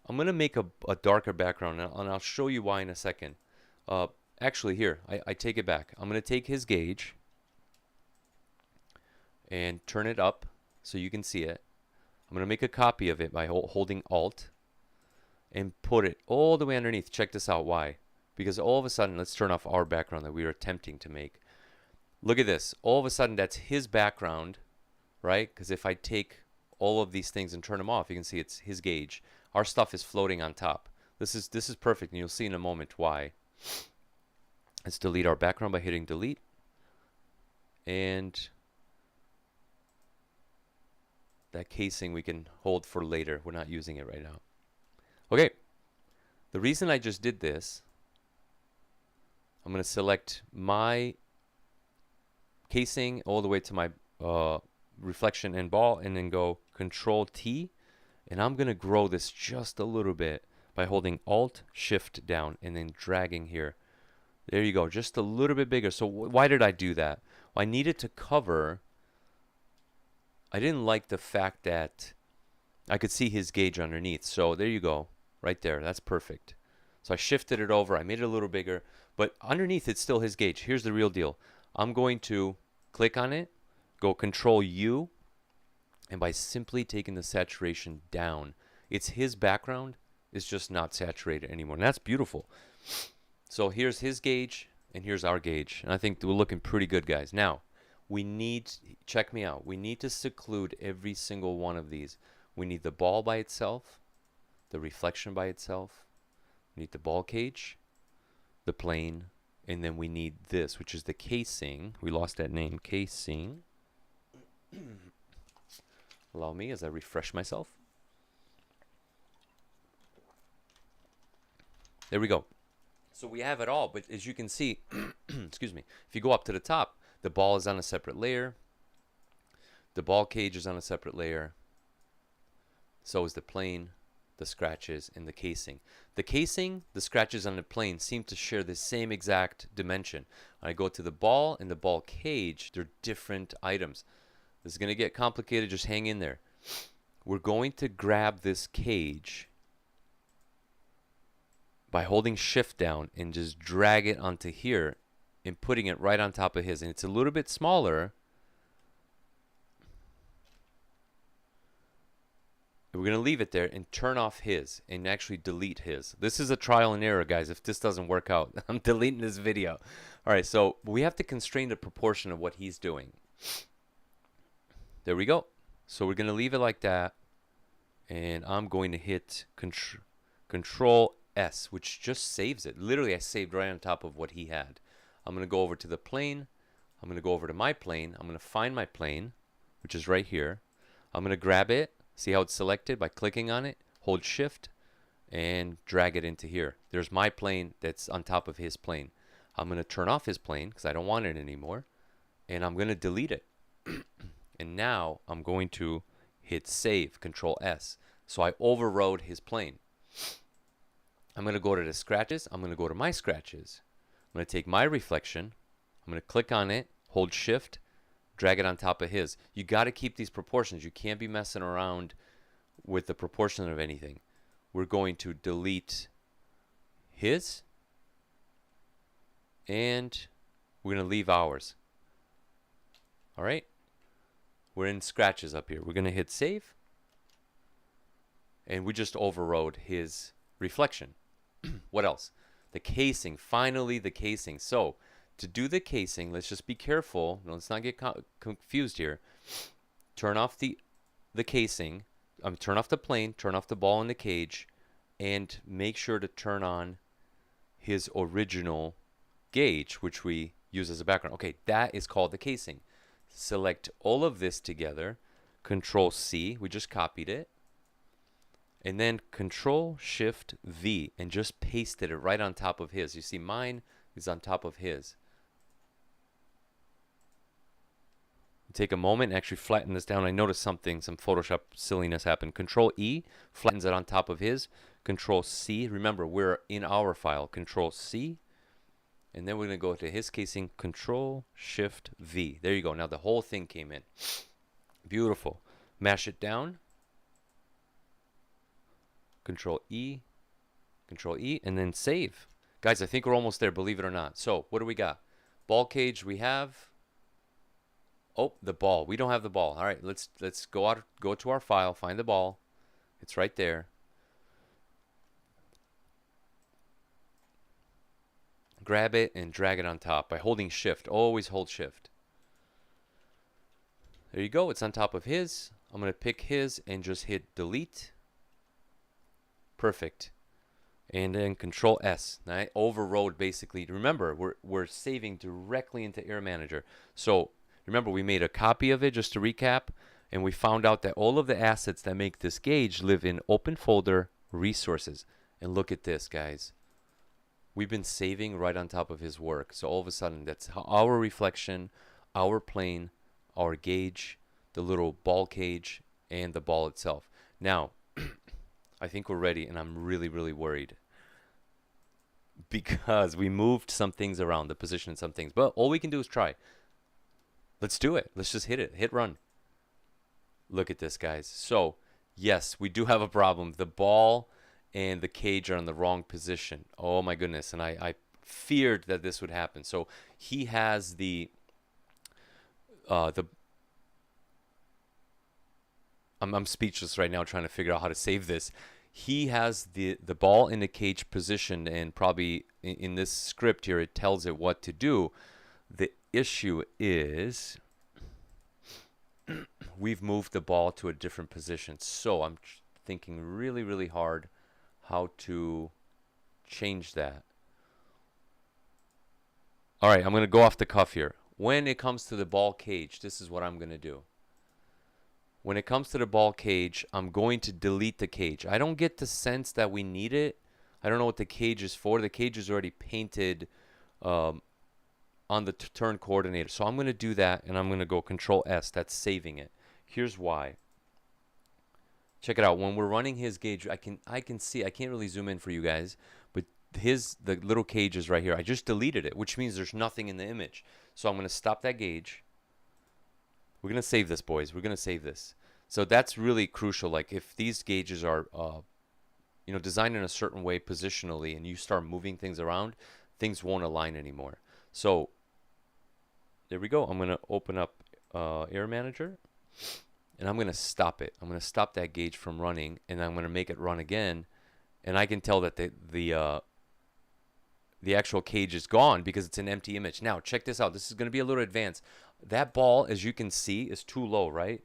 I'm going to make a darker background, and I'll show you why in a second. Actually, here, I take it back. I'm going to take his gauge and turn it up so you can see it. I'm going to make a copy of it by holding Alt and put it all the way underneath. Check this out. Why? Because all of a sudden, let's turn off our background that we were attempting to make. Look at this. All of a sudden, that's his background, right? Because if I take all of these things and turn them off, you can see it's his gauge. Our stuff is floating on top. This is perfect, and you'll see in a moment why. Let's delete our background by hitting delete. And that casing we can hold for later. We're not using it right now. Okay, the reason I just did this, I'm going to select my casing all the way to my reflection and ball, and then go Control T, and I'm going to grow this just a little bit by holding Alt Shift down and then dragging here. There you go, just a little bit bigger. So why did I do that? Well, I needed to cover. I didn't like the fact that I could see his gauge underneath. So there you go. Right there, that's perfect. So I shifted it over, I made it a little bigger, but underneath it's still his gauge. Here's the real deal. I'm going to click on it, go Control U, and by simply taking the saturation down, it's his background, it's just not saturated anymore. And that's beautiful. So here's his gauge, and here's our gauge. And I think we're looking pretty good, guys. Now, we need, check me out, we need to seclude every single one of these. We need the ball by itself, the reflection by itself, we need the ball cage, the plane, and then we need this, which is the casing. We lost that name, casing. Allow me as I refresh myself. There we go. So we have it all, but as you can see, excuse me, if you go up to the top, the ball is on a separate layer, the ball cage is on a separate layer, so is the plane, the scratches, and the casing. The casing, the scratches on the plane seem to share the same exact dimension. When I go to the ball and the ball cage, they're different items. This is going to get complicated, just hang in there. We're going to grab this cage by holding shift down and just drag it onto here and putting it right on top of his. And it's a little bit smaller. We're going to leave it there and turn off his and actually delete his. This is a trial and error, guys. If this doesn't work out, I'm deleting this video. All right, so we have to constrain the proportion of what he's doing. There we go. So we're going to leave it like that. And I'm going to hit Control S, which just saves it. Literally, I saved right on top of what he had. I'm going to go over to the plane. I'm going to go over to my plane. I'm going to find my plane, which is right here. I'm going to grab it. See how it's selected by clicking on it? Hold shift and drag it into here. There's my plane that's on top of his plane. I'm going to turn off his plane because I don't want it anymore. And I'm going to delete it. And now I'm going to hit save, Control S. So I overrode his plane. I'm going to go to the scratches. I'm going to go to my scratches. I'm going to take my reflection. I'm going to click on it, hold shift, drag it on top of his. You got to keep these proportions. You can't be messing around with the proportion of anything. We're going to delete his, and we're going to leave ours. All right? We're in scratches up here. We're going to hit save, and we just overrode his reflection. What else? The casing. Finally, the casing. So, to do the casing, let's just be careful. Let's not get confused here. Turn off the casing. Turn off the plane. Turn off the ball in the cage. And make sure to turn on his original gauge, which we use as a background. Okay, that is called the casing. Select all of this together. Control C. We just copied it. And then Control Shift V and just pasted it right on top of his. You see, mine is on top of his. Take a moment and actually flatten this down. I noticed some Photoshop silliness happened. Control E flattens it on top of his. Control C. Remember, we're in our file. Control C. And then we're going to go to his casing. Control Shift V. There you go. Now the whole thing came in. Beautiful. Mash it down. Control E. Control E. And then save. Guys, I think we're almost there, believe it or not. So, what do we got? Ball cage we have. Oh, the ball. We don't have the ball. All right, let's go to our file, find the ball. It's right there. Grab it and drag it on top by holding shift. Always hold shift. There you go. It's on top of his. I'm going to pick his and just hit delete. Perfect. And then Control S. Now I overrode basically. Remember, we're saving directly into Air Manager. So remember, we made a copy of it, just to recap, and we found out that all of the assets that make this gauge live in Open Folder Resources. And look at this, guys. We've been saving right on top of his work. So all of a sudden, that's our reflection, our plane, our gauge, the little ball cage, and the ball itself. Now, I think we're ready, and I'm really, really worried. Because we moved some things around, the position of some things. But all we can do is try. Let's do it. Let's just hit it. Hit run. Look at this, guys. So, yes, we do have a problem. The ball and the cage are in the wrong position. Oh, my goodness. And I feared that this would happen. So, he has I'm speechless right now trying to figure out how to save this. He has the ball in the cage positioned, and probably in this script here, it tells it what to do. The issue is we've moved the ball to a different position. So I'm thinking really, really hard how to change that. All right, I'm going to go off the cuff here. When it comes to the ball cage, this is what I'm going to do. When it comes to the ball cage, I'm going to delete the cage. I don't get the sense that we need it. I don't know what the cage is for. The cage is already painted on the turn coordinator. So I'm going to do that, and I'm going to go Control S. That's saving it. Here's why. check it out. When we're running his gauge, I can see, I can't really zoom in for you guys, but the little cage is right here. I just deleted it, which means there's nothing in the image. So I'm going to stop that gauge. We're going to save this, boys. We're going to save this. So that's really crucial. Like if these gauges are, you know, designed in a certain way positionally, and you start moving things around, things won't align anymore. So there we go. I'm going to open up Air Manager, and I'm going to stop it. I'm going to stop that gauge from running, and I'm going to make it run again. And I can tell that the actual cage is gone because it's an empty image. Now, check this out. This is going to be a little advanced. That ball, as you can see, is too low, right?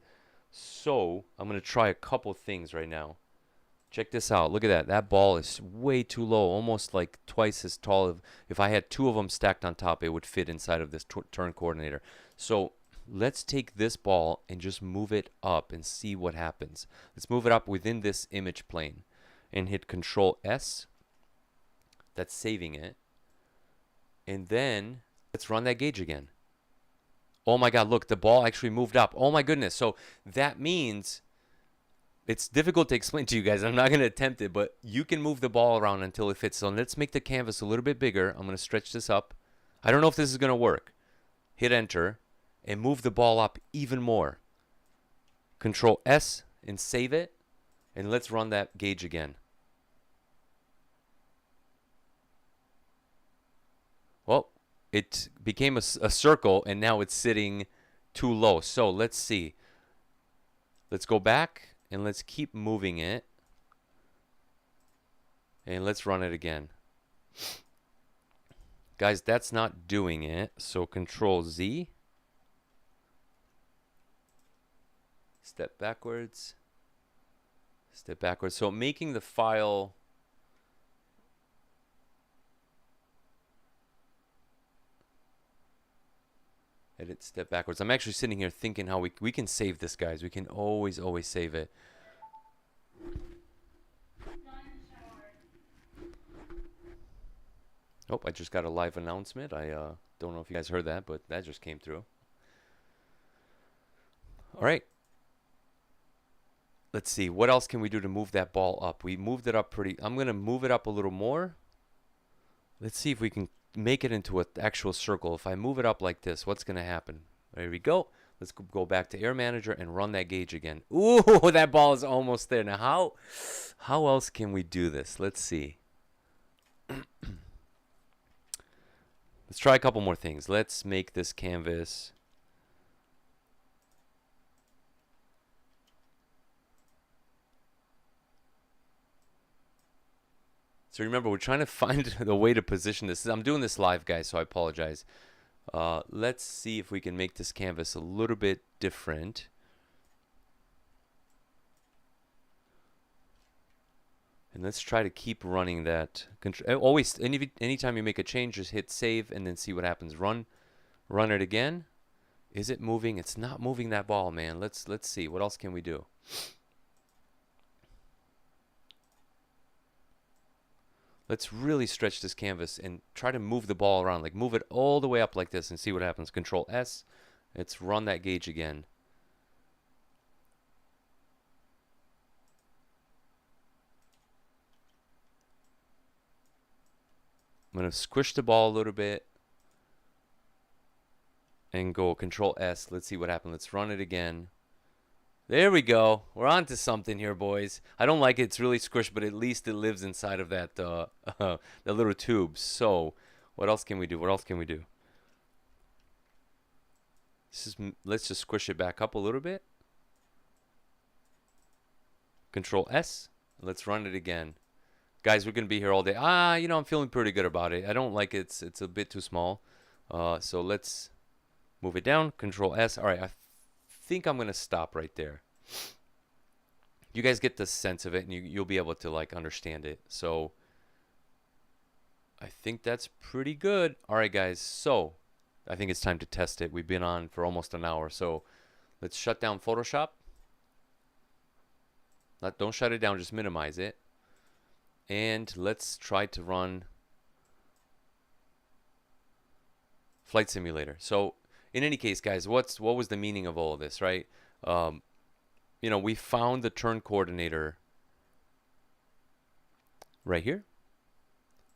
So I'm going to try a couple things right now. Check this out. Look at that. That ball is way too low, almost like twice as tall. If I had two of them stacked on top, it would fit inside of this turn coordinator. So let's take this ball and just move it up and see what happens. Let's move it up within this image plane and hit Control S. That's saving it. And then let's run that gauge again. Oh my God, look, the ball actually moved up. Oh my goodness. So that means it's difficult to explain to you guys. I'm not going to attempt it, but you can move the ball around until it fits. So let's make the canvas a little bit bigger. I'm going to stretch this up. I don't know if this is going to work. Hit enter and move the ball up even more. Control S and save it. And let's run that gauge again. Well, it became a circle, and now it's sitting too low. So let's see. Let's go back, and let's keep moving it. And let's run it again. Guys, that's not doing it. So Control Z. Step backwards. Step backwards. So making the file... Edit, step backwards. I'm actually sitting here thinking how we can save this, guys. We can always save it. Oh, I just got a live announcement. I don't know if you guys heard that, but that just came through. All right. Let's see. What else can we do to move that ball up? We moved it up pretty... I'm going to move it up a little more. Let's see if we can make it into an actual circle. If I move it up like this, what's going to happen? There we go. Let's go back to Air Manager and run that gauge again. Ooh, that ball is almost there. Now, how else can we do this? Let's see. Let's try a couple more things. Let's make this canvas... So remember, we're trying to find the way to position this. I'm doing this live, guys, so I apologize. Let's see if we can make this canvas a little bit different. And let's try to keep running that. Always, anytime you make a change, just hit save and then see what happens. Run it again. Is it moving? It's not moving that ball, man. Let's see. What else can we do? Let's really stretch this canvas and try to move the ball around. Like move it all the way up like this and see what happens. Control S. Let's run that gauge again. I'm going to squish the ball a little bit and go Control S. Let's see what happens. Let's run it again. There we go. We're on to something here, boys. I don't like it. It's really squished, but at least it lives inside of that the little tube. So what else can we do? What else can we do? Let's just squish it back up a little bit. Control S. Let's run it again. Guys, we're going to be here all day. You know, I'm feeling pretty good about it. I don't like it. It's a bit too small. So let's move it down. Control S. All right, I think I'm going to stop right there. You guys get the sense of it, and you'll be able to, like, understand it. So I think that's pretty good. All right, guys. So I think it's time to test it. We've been on for almost an hour. So let's shut down Photoshop. Don't shut it down. Just minimize it. And let's try to run Flight Simulator. So in any case, guys, what was the meaning of all of this, right? You you know, we found the turn coordinator right here.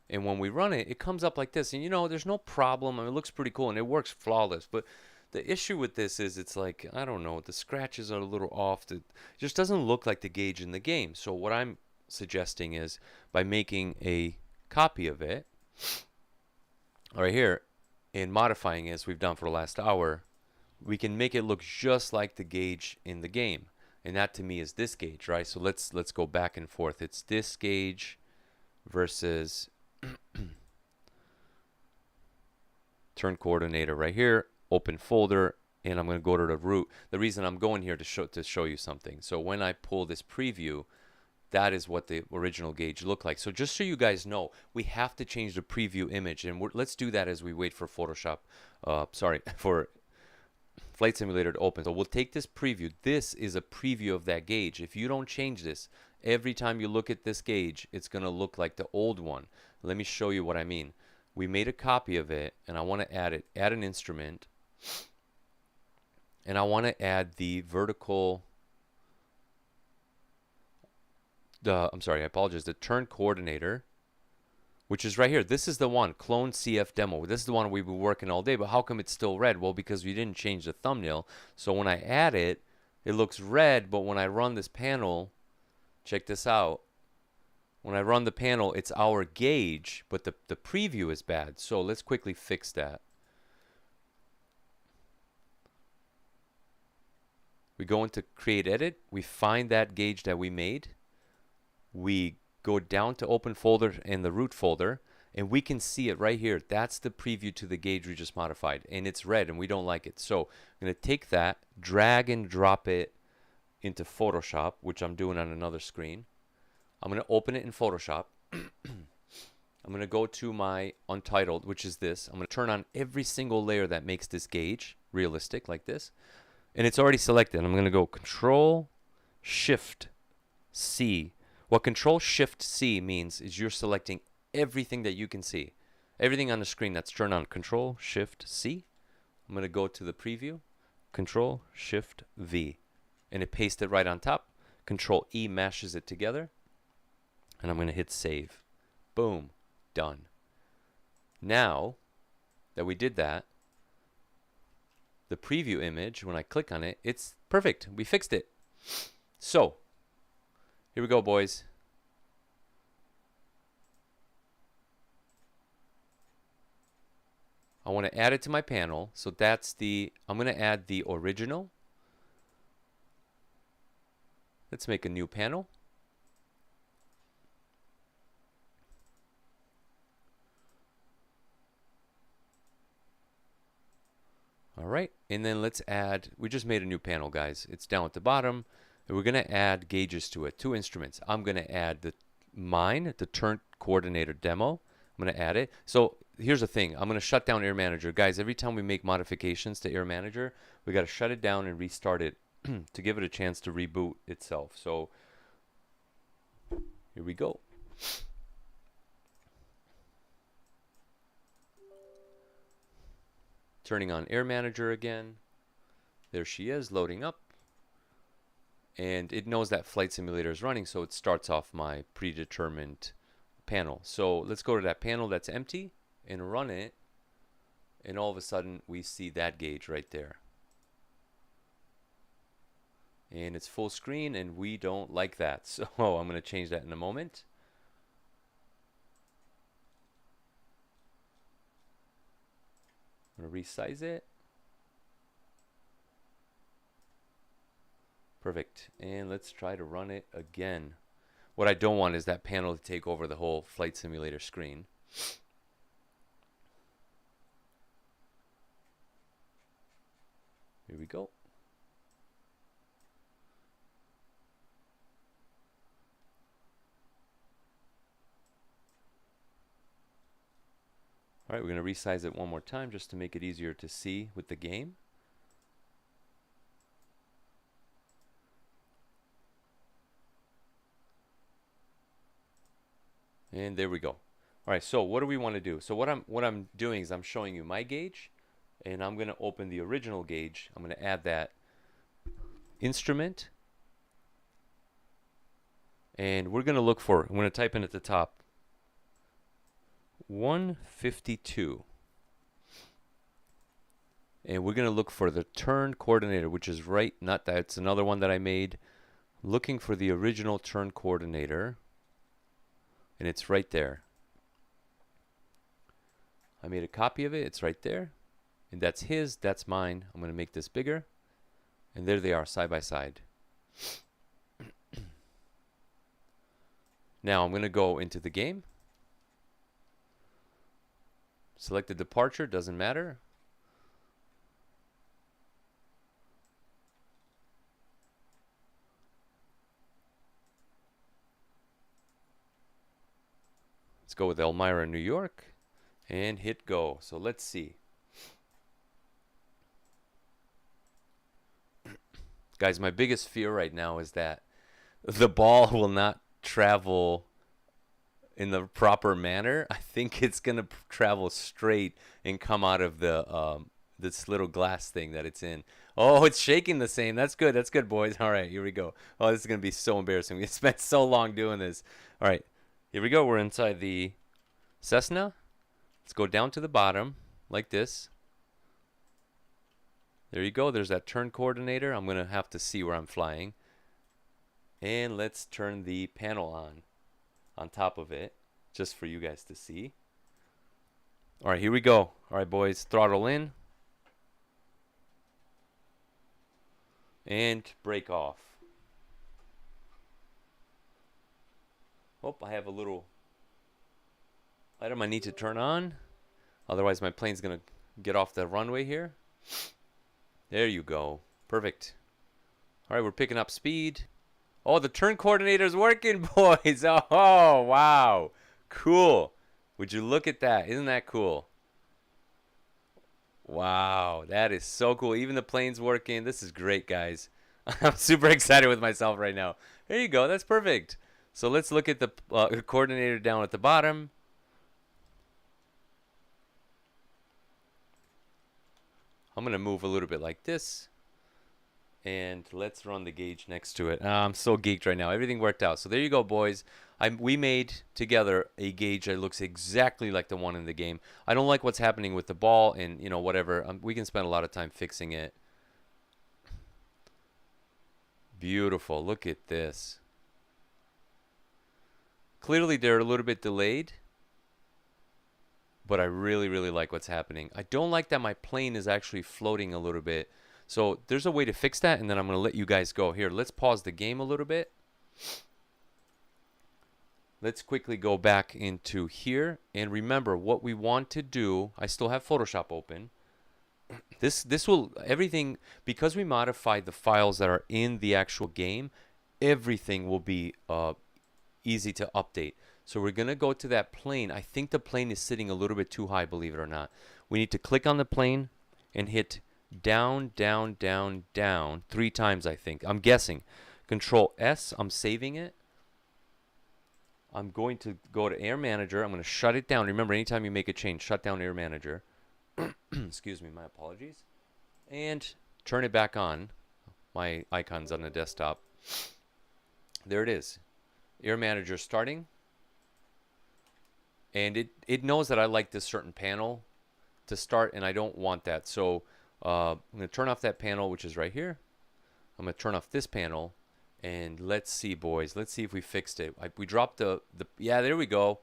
And when we run it, it comes up like this. And you know, there's no problem. I mean, it looks pretty cool and it works flawless. But the issue with this is it's like, I don't know, the scratches are a little off. It just doesn't look like the gauge in the game. So what I'm suggesting is by making a copy of it right here and modifying it as we've done for the last hour, we can make it look just like the gauge in the game. And that to me is this gauge, right? So let's go back and forth. It's this gauge versus turn coordinator right here, open folder, and I'm going to go to the root. The reason I'm going here to show you something. So when I pull this preview, that is what the original gauge looked like. So just so you guys know, we have to change the preview image, and let's do that as we wait for Photoshop. For Flight Simulator to open. So we'll take this preview. This is a preview of that gauge. If you don't change this, every time you look at this gauge, it's going to look like the old one. Let me show you what I mean. We made a copy of it, and I want to add an instrument, and I want to add the vertical, I apologize, the turn coordinator, which is right here. This is the one, clone CF demo. This is the one we've been working all day, but how come it's still red? Well, because we didn't change the thumbnail. So when I add it, it looks red, but when I run this panel, check this out. When I run the panel, it's our gauge, but the preview is bad. So let's quickly fix that. We go into Create Edit. We find that gauge that we made. We go down to Open Folder in the root folder, and we can see it right here. That's the preview to the gauge we just modified, and it's red, and we don't like it. So I'm going to take that, drag and drop it into Photoshop, which I'm doing on another screen. I'm going to open it in Photoshop. I'm going to go to my Untitled, which is this. I'm going to turn on every single layer that makes this gauge realistic, like this. And it's already selected. I'm going to go Control Shift C. What Control Shift C means is you're selecting everything that you can see. Everything on the screen that's turned on. Control Shift C. I'm going to go to the preview. Control Shift V. And it pastes it right on top. Control E mashes it together. And I'm going to hit Save. Boom. Done. Now that we did that, the preview image, when I click on it, it's perfect. We fixed it. So, here we go, boys. I want to add it to my panel. So that's I'm going to add the original. Let's make a new panel. All right, and then let's add, we just made a new panel, guys. It's down at the bottom, and we're going to add gauges to it, 2 instruments. I'm going to add the turn coordinator demo. I'm going to add it. So here's the thing. I'm going to shut down Air Manager. Guys, every time we make modifications to Air Manager, we got to shut it down and restart it to give it a chance to reboot itself. So here we go. Turning on Air Manager again. There she is, loading up. And it knows that Flight Simulator is running, so it starts off my predetermined panel. So let's go to that panel that's empty and run it. And all of a sudden, we see that gauge right there. And it's full screen, and we don't like that. So I'm going to change that in a moment. I'm going to resize it. Perfect. And let's try to run it again. What I don't want is that panel to take over the whole Flight Simulator screen. Here we go. All right, we're going to resize it one more time just to make it easier to see with the game. And there we go. All right, so what do we want to do? So what I'm doing is I'm showing you my gauge, and I'm going to open the original gauge. I'm going to add that instrument, And we're going to look for, I'm going to type in at the top, 152. And we're going to look for the turn coordinator, which is right, not that, it's another one that I made. Looking for the original turn coordinator. And it's right there. I made a copy of it, it's right there. And that's his, that's mine. I'm going to make this bigger. And there they are, side by side. Now I'm going to go into the game. Select the departure, doesn't matter. Let's go with Elmira, New York, and hit go. So let's see. Guys, my biggest fear right now is that the ball will not travel in the proper manner. I think it's going to travel straight and come out of the this little glass thing that it's in. Oh, it's shaking the same. That's good. That's good, boys. All right, here we go. Oh, this is going to be so embarrassing. We spent so long doing this. All right, here we go. We're inside the Cessna. Let's go down to the bottom like this. There you go. There's that turn coordinator. I'm going to have to see where I'm flying. And let's turn the panel on top of it, just for you guys to see. All right, here we go. All right, boys, throttle in. And brake off. Oh, I have a little item I need to turn on. Otherwise, my plane's going to get off the runway here. There you go. Perfect. All right, we're picking up speed. Oh, the turn coordinator's working, boys. Oh, wow. Cool. Would you look at that? Isn't that cool? Wow, that is so cool. Even the plane's working. This is great, guys. I'm super excited with myself right now. There you go. That's perfect. So let's look at the coordinator down at the bottom. I'm going to move a little bit like this. And let's run the gauge next to it. I'm so geeked right now. Everything worked out. So there you go, boys. We made together a gauge that looks exactly like the one in the game. I don't like what's happening with the ball and, you know, whatever. We can spend a lot of time fixing it. Beautiful. Look at this. Clearly, they're a little bit delayed. But I really, really like what's happening. I don't like that my plane is actually floating a little bit. So there's a way to fix that, and then I'm going to let you guys go. Here, let's pause the game a little bit. Let's quickly go back into here. And remember, what we want to do, I still have Photoshop open. This will, everything, because we modified the files that are in the actual game, everything will be easy to update. So we're going to go to that plane. I think the plane is sitting a little bit too high, believe it or not. We need to click on the plane and hit down, down, down, down 3 times, I think. I'm guessing. Control S, I'm saving it. I'm going to go to Air Manager. I'm going to shut it down. Remember, anytime you make a change, shut down Air Manager. Excuse me, my apologies. And turn it back on. My icon's on the desktop. There it is. Air Manager starting. And it knows that I like this certain panel to start, and I don't want that. So I'm going to turn off that panel, which is right here. I'm going to turn off this panel, and let's see, boys. Let's see if we fixed it. We dropped the yeah, there we go.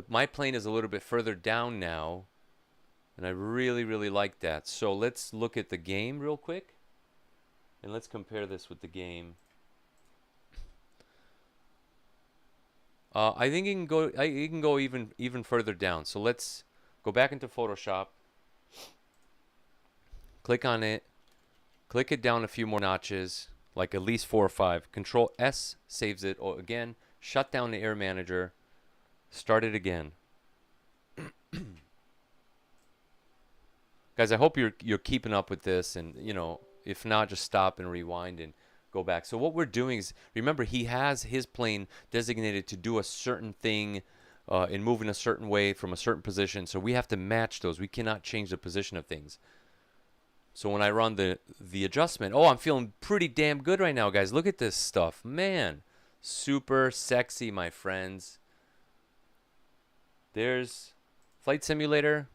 My plane is a little bit further down now, and I really, really like that. So let's look at the game real quick, and let's compare this with the game. I think you can go even further down. So let's go back into Photoshop. Click on it. Click it down a few more notches, like at least 4 or 5. Control S saves it again. Shut down the Air Manager. Start it again. Guys, I hope you're keeping up with this, and you know, if not, just stop and rewind and go back. So what we're doing is, remember, he has his plane designated to do a certain thing and move in a certain way from a certain position. So we have to match those. We cannot change the position of things. So when I run the adjustment, oh, I'm feeling pretty damn good right now, guys. Look at this stuff, man. Super sexy, my friends. There's Flight Simulator.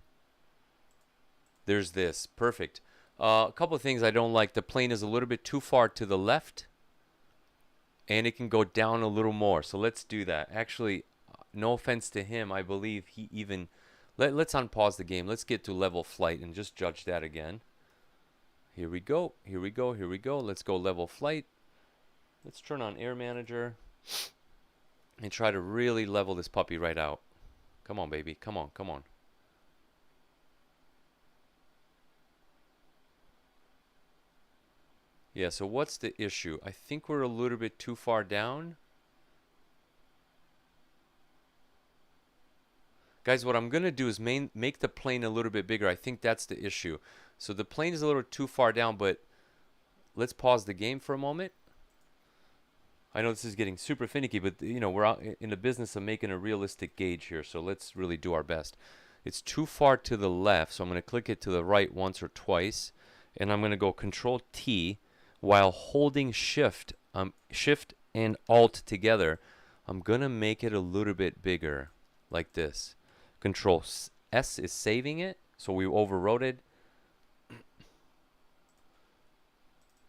There's this. Perfect. A couple of things I don't like. The plane is a little bit too far to the left, and it can go down a little more. So let's do that. Actually, no offense to him, I believe he even... Let's unpause the game. Let's get to level flight and just judge that again. Here we go. Here we go. Here we go. Let's go level flight. Let's turn on Air Manager and try to really level this puppy right out. Come on, baby. Come on. Come on. Yeah, so what's the issue? I think we're a little bit too far down. Guys, what I'm going to do is make the plane a little bit bigger. I think that's the issue. So the plane is a little too far down, but let's pause the game for a moment. I know this is getting super finicky, but you know, we're out in the business of making a realistic gauge here, so let's really do our best. It's too far to the left, so I'm going to click it to the right once or twice, and I'm going to go Control T while holding Shift and Alt together. I'm going to make it a little bit bigger, like this. Control S is saving it, so we overwrote it.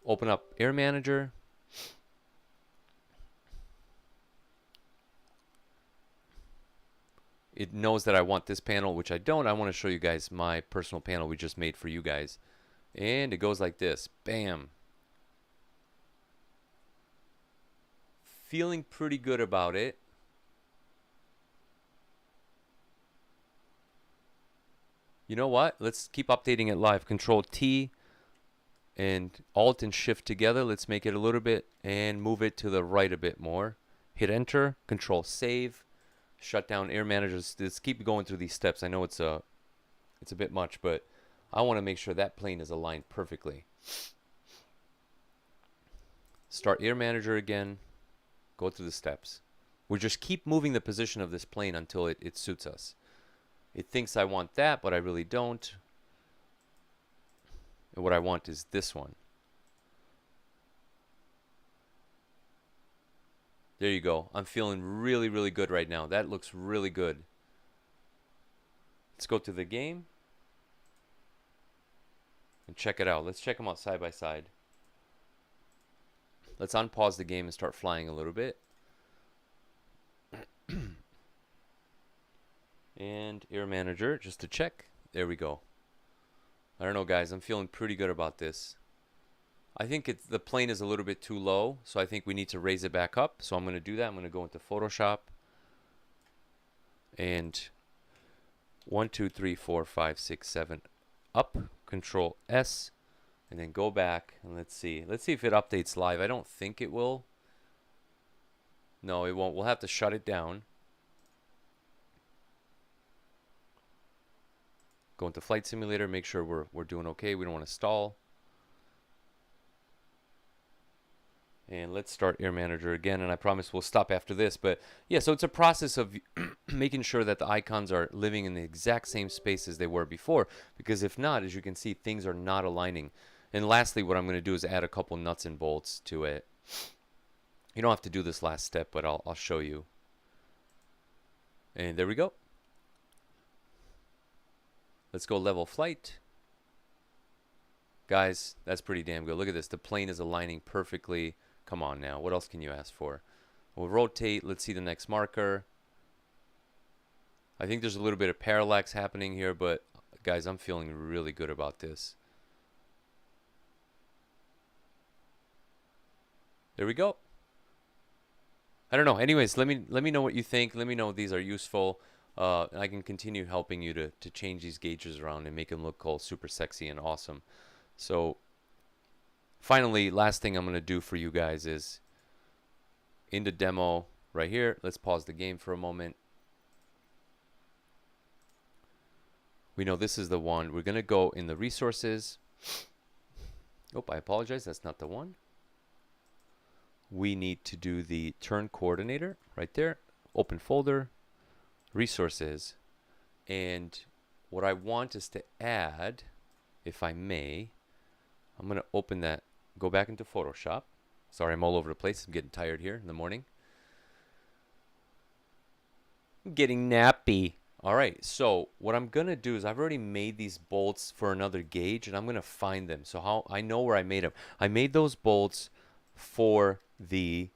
Open up Air Manager. It knows that I want this panel, which I don't. I want to show you guys my personal panel we just made for you guys. And it goes like this. Bam. Feeling pretty good about it. You know what? Let's keep updating it live. Control T and Alt and Shift together. Let's make it a little bit and move it to the right a bit more. Hit Enter. Control Save. Shut down Air Manager. Let's keep going through these steps. I know it's a bit much, but I want to make sure that plane is aligned perfectly. Start Air Manager again. Go through the steps. We just keep moving the position of this plane until it suits us. It thinks I want that, but I really don't. And what I want is this one. There you go. I'm feeling really, really good right now. That looks really good. Let's go to the game and check it out. Let's check them out side by side. Let's unpause the game and start flying a little bit. And Air Manager, just to check. There we go. I don't know, guys. I'm feeling pretty good about this. I think the plane is a little bit too low, so I think we need to raise it back up. So I'm going to do that. I'm going to go into Photoshop. And 1, 2, 3, 4, 5, 6, 7. Up. Control S. And then go back. And let's see. Let's see if it updates live. I don't think it will. No, it won't. We'll have to shut it down. Go into Flight Simulator. Make sure we're doing okay. We don't want to stall. And let's start Air Manager again, and I promise we'll stop after this. But yeah, so it's a process of making sure that the icons are living in the exact same space as they were before, because if not, as you can see, things are not aligning. And lastly, what I'm going to do is add a couple nuts and bolts to it. You don't have to do this last step, but I'll show you. And there we go. Let's go level flight. Guys, that's pretty damn good. Look at this. The plane is aligning perfectly. Come on now. What else can you ask for? We'll rotate. Let's see the next marker. I think there's a little bit of parallax happening here, but guys, I'm feeling really good about this. There we go. I don't know. Anyways, let me know what you think. Let me know if these are useful. I can continue helping you to change these gauges around and make them look all super sexy and awesome. So finally, last thing I'm going to do for you guys is in the demo right here. Let's pause the game for a moment. We know this is the one. We're going to go in the resources. Oh, I apologize. That's not the one. We need to do the turn coordinator right there. Open folder, resources. And what I want is to add, if I may, I'm going to open that, go back into Photoshop. Sorry, I'm all over the place. I'm getting tired here in the morning. I'm getting nappy. All right, so what I'm gonna do is I've already made these bolts for another gauge, and I'm gonna find them. So how I know where I made them. I made those bolts for the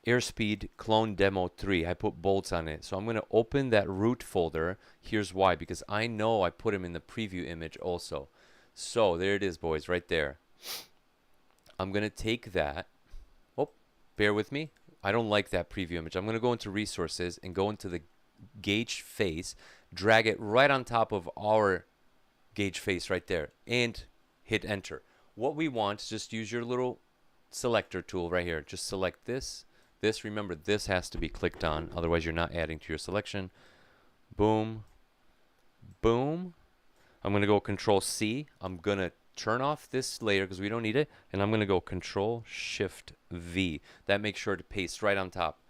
Airspeed Clone Demo 3. I put bolts on it. So I'm going to open that root folder. Here's why. Because I know I put them in the preview image also. So there it is, boys, right there. I'm going to take that. Oh, bear with me. I don't like that preview image. I'm going to go into resources and go into the gauge face. Drag it right on top of our gauge face right there. And hit enter. What we want is just use your little selector tool right here. Just select this. This, remember, this has to be clicked on, otherwise you're not adding to your selection. Boom, boom. I'm going to go Control C. I'm going to turn off this layer because we don't need it, and I'm going to go Control Shift V. That makes sure to paste right on top.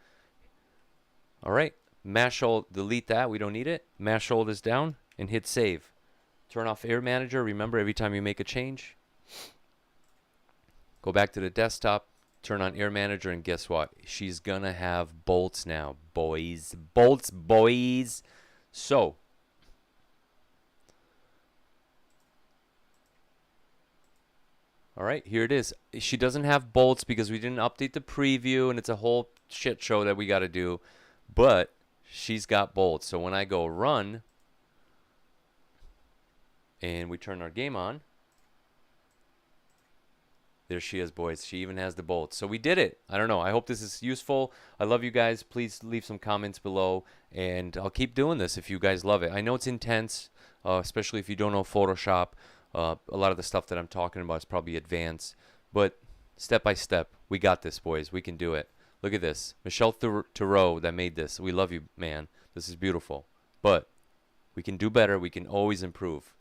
All right, mash hold, delete that, we don't need it. Mash hold this down and hit save. Turn off Air Manager. Remember, every time you make a change, go back to the desktop. Turn on Air Manager, and guess what? She's gonna have bolts now, boys. Bolts, boys. So, all right, here it is. She doesn't have bolts because we didn't update the preview, and it's a whole shit show that we got to do. But she's got bolts. So when I go run, and we turn our game on, there she is, boys. She even has the bolts. So we did it. I don't know. I hope this is useful. I love you guys. Please leave some comments below, and I'll keep doing this if you guys love it. I know it's intense, especially if you don't know Photoshop. A lot of the stuff that I'm talking about is probably advanced, but step by step, we got this, boys. We can do it. Look at this. Michelle Thoreau that made this. We love you, man. This is beautiful. But we can do better. We can always improve.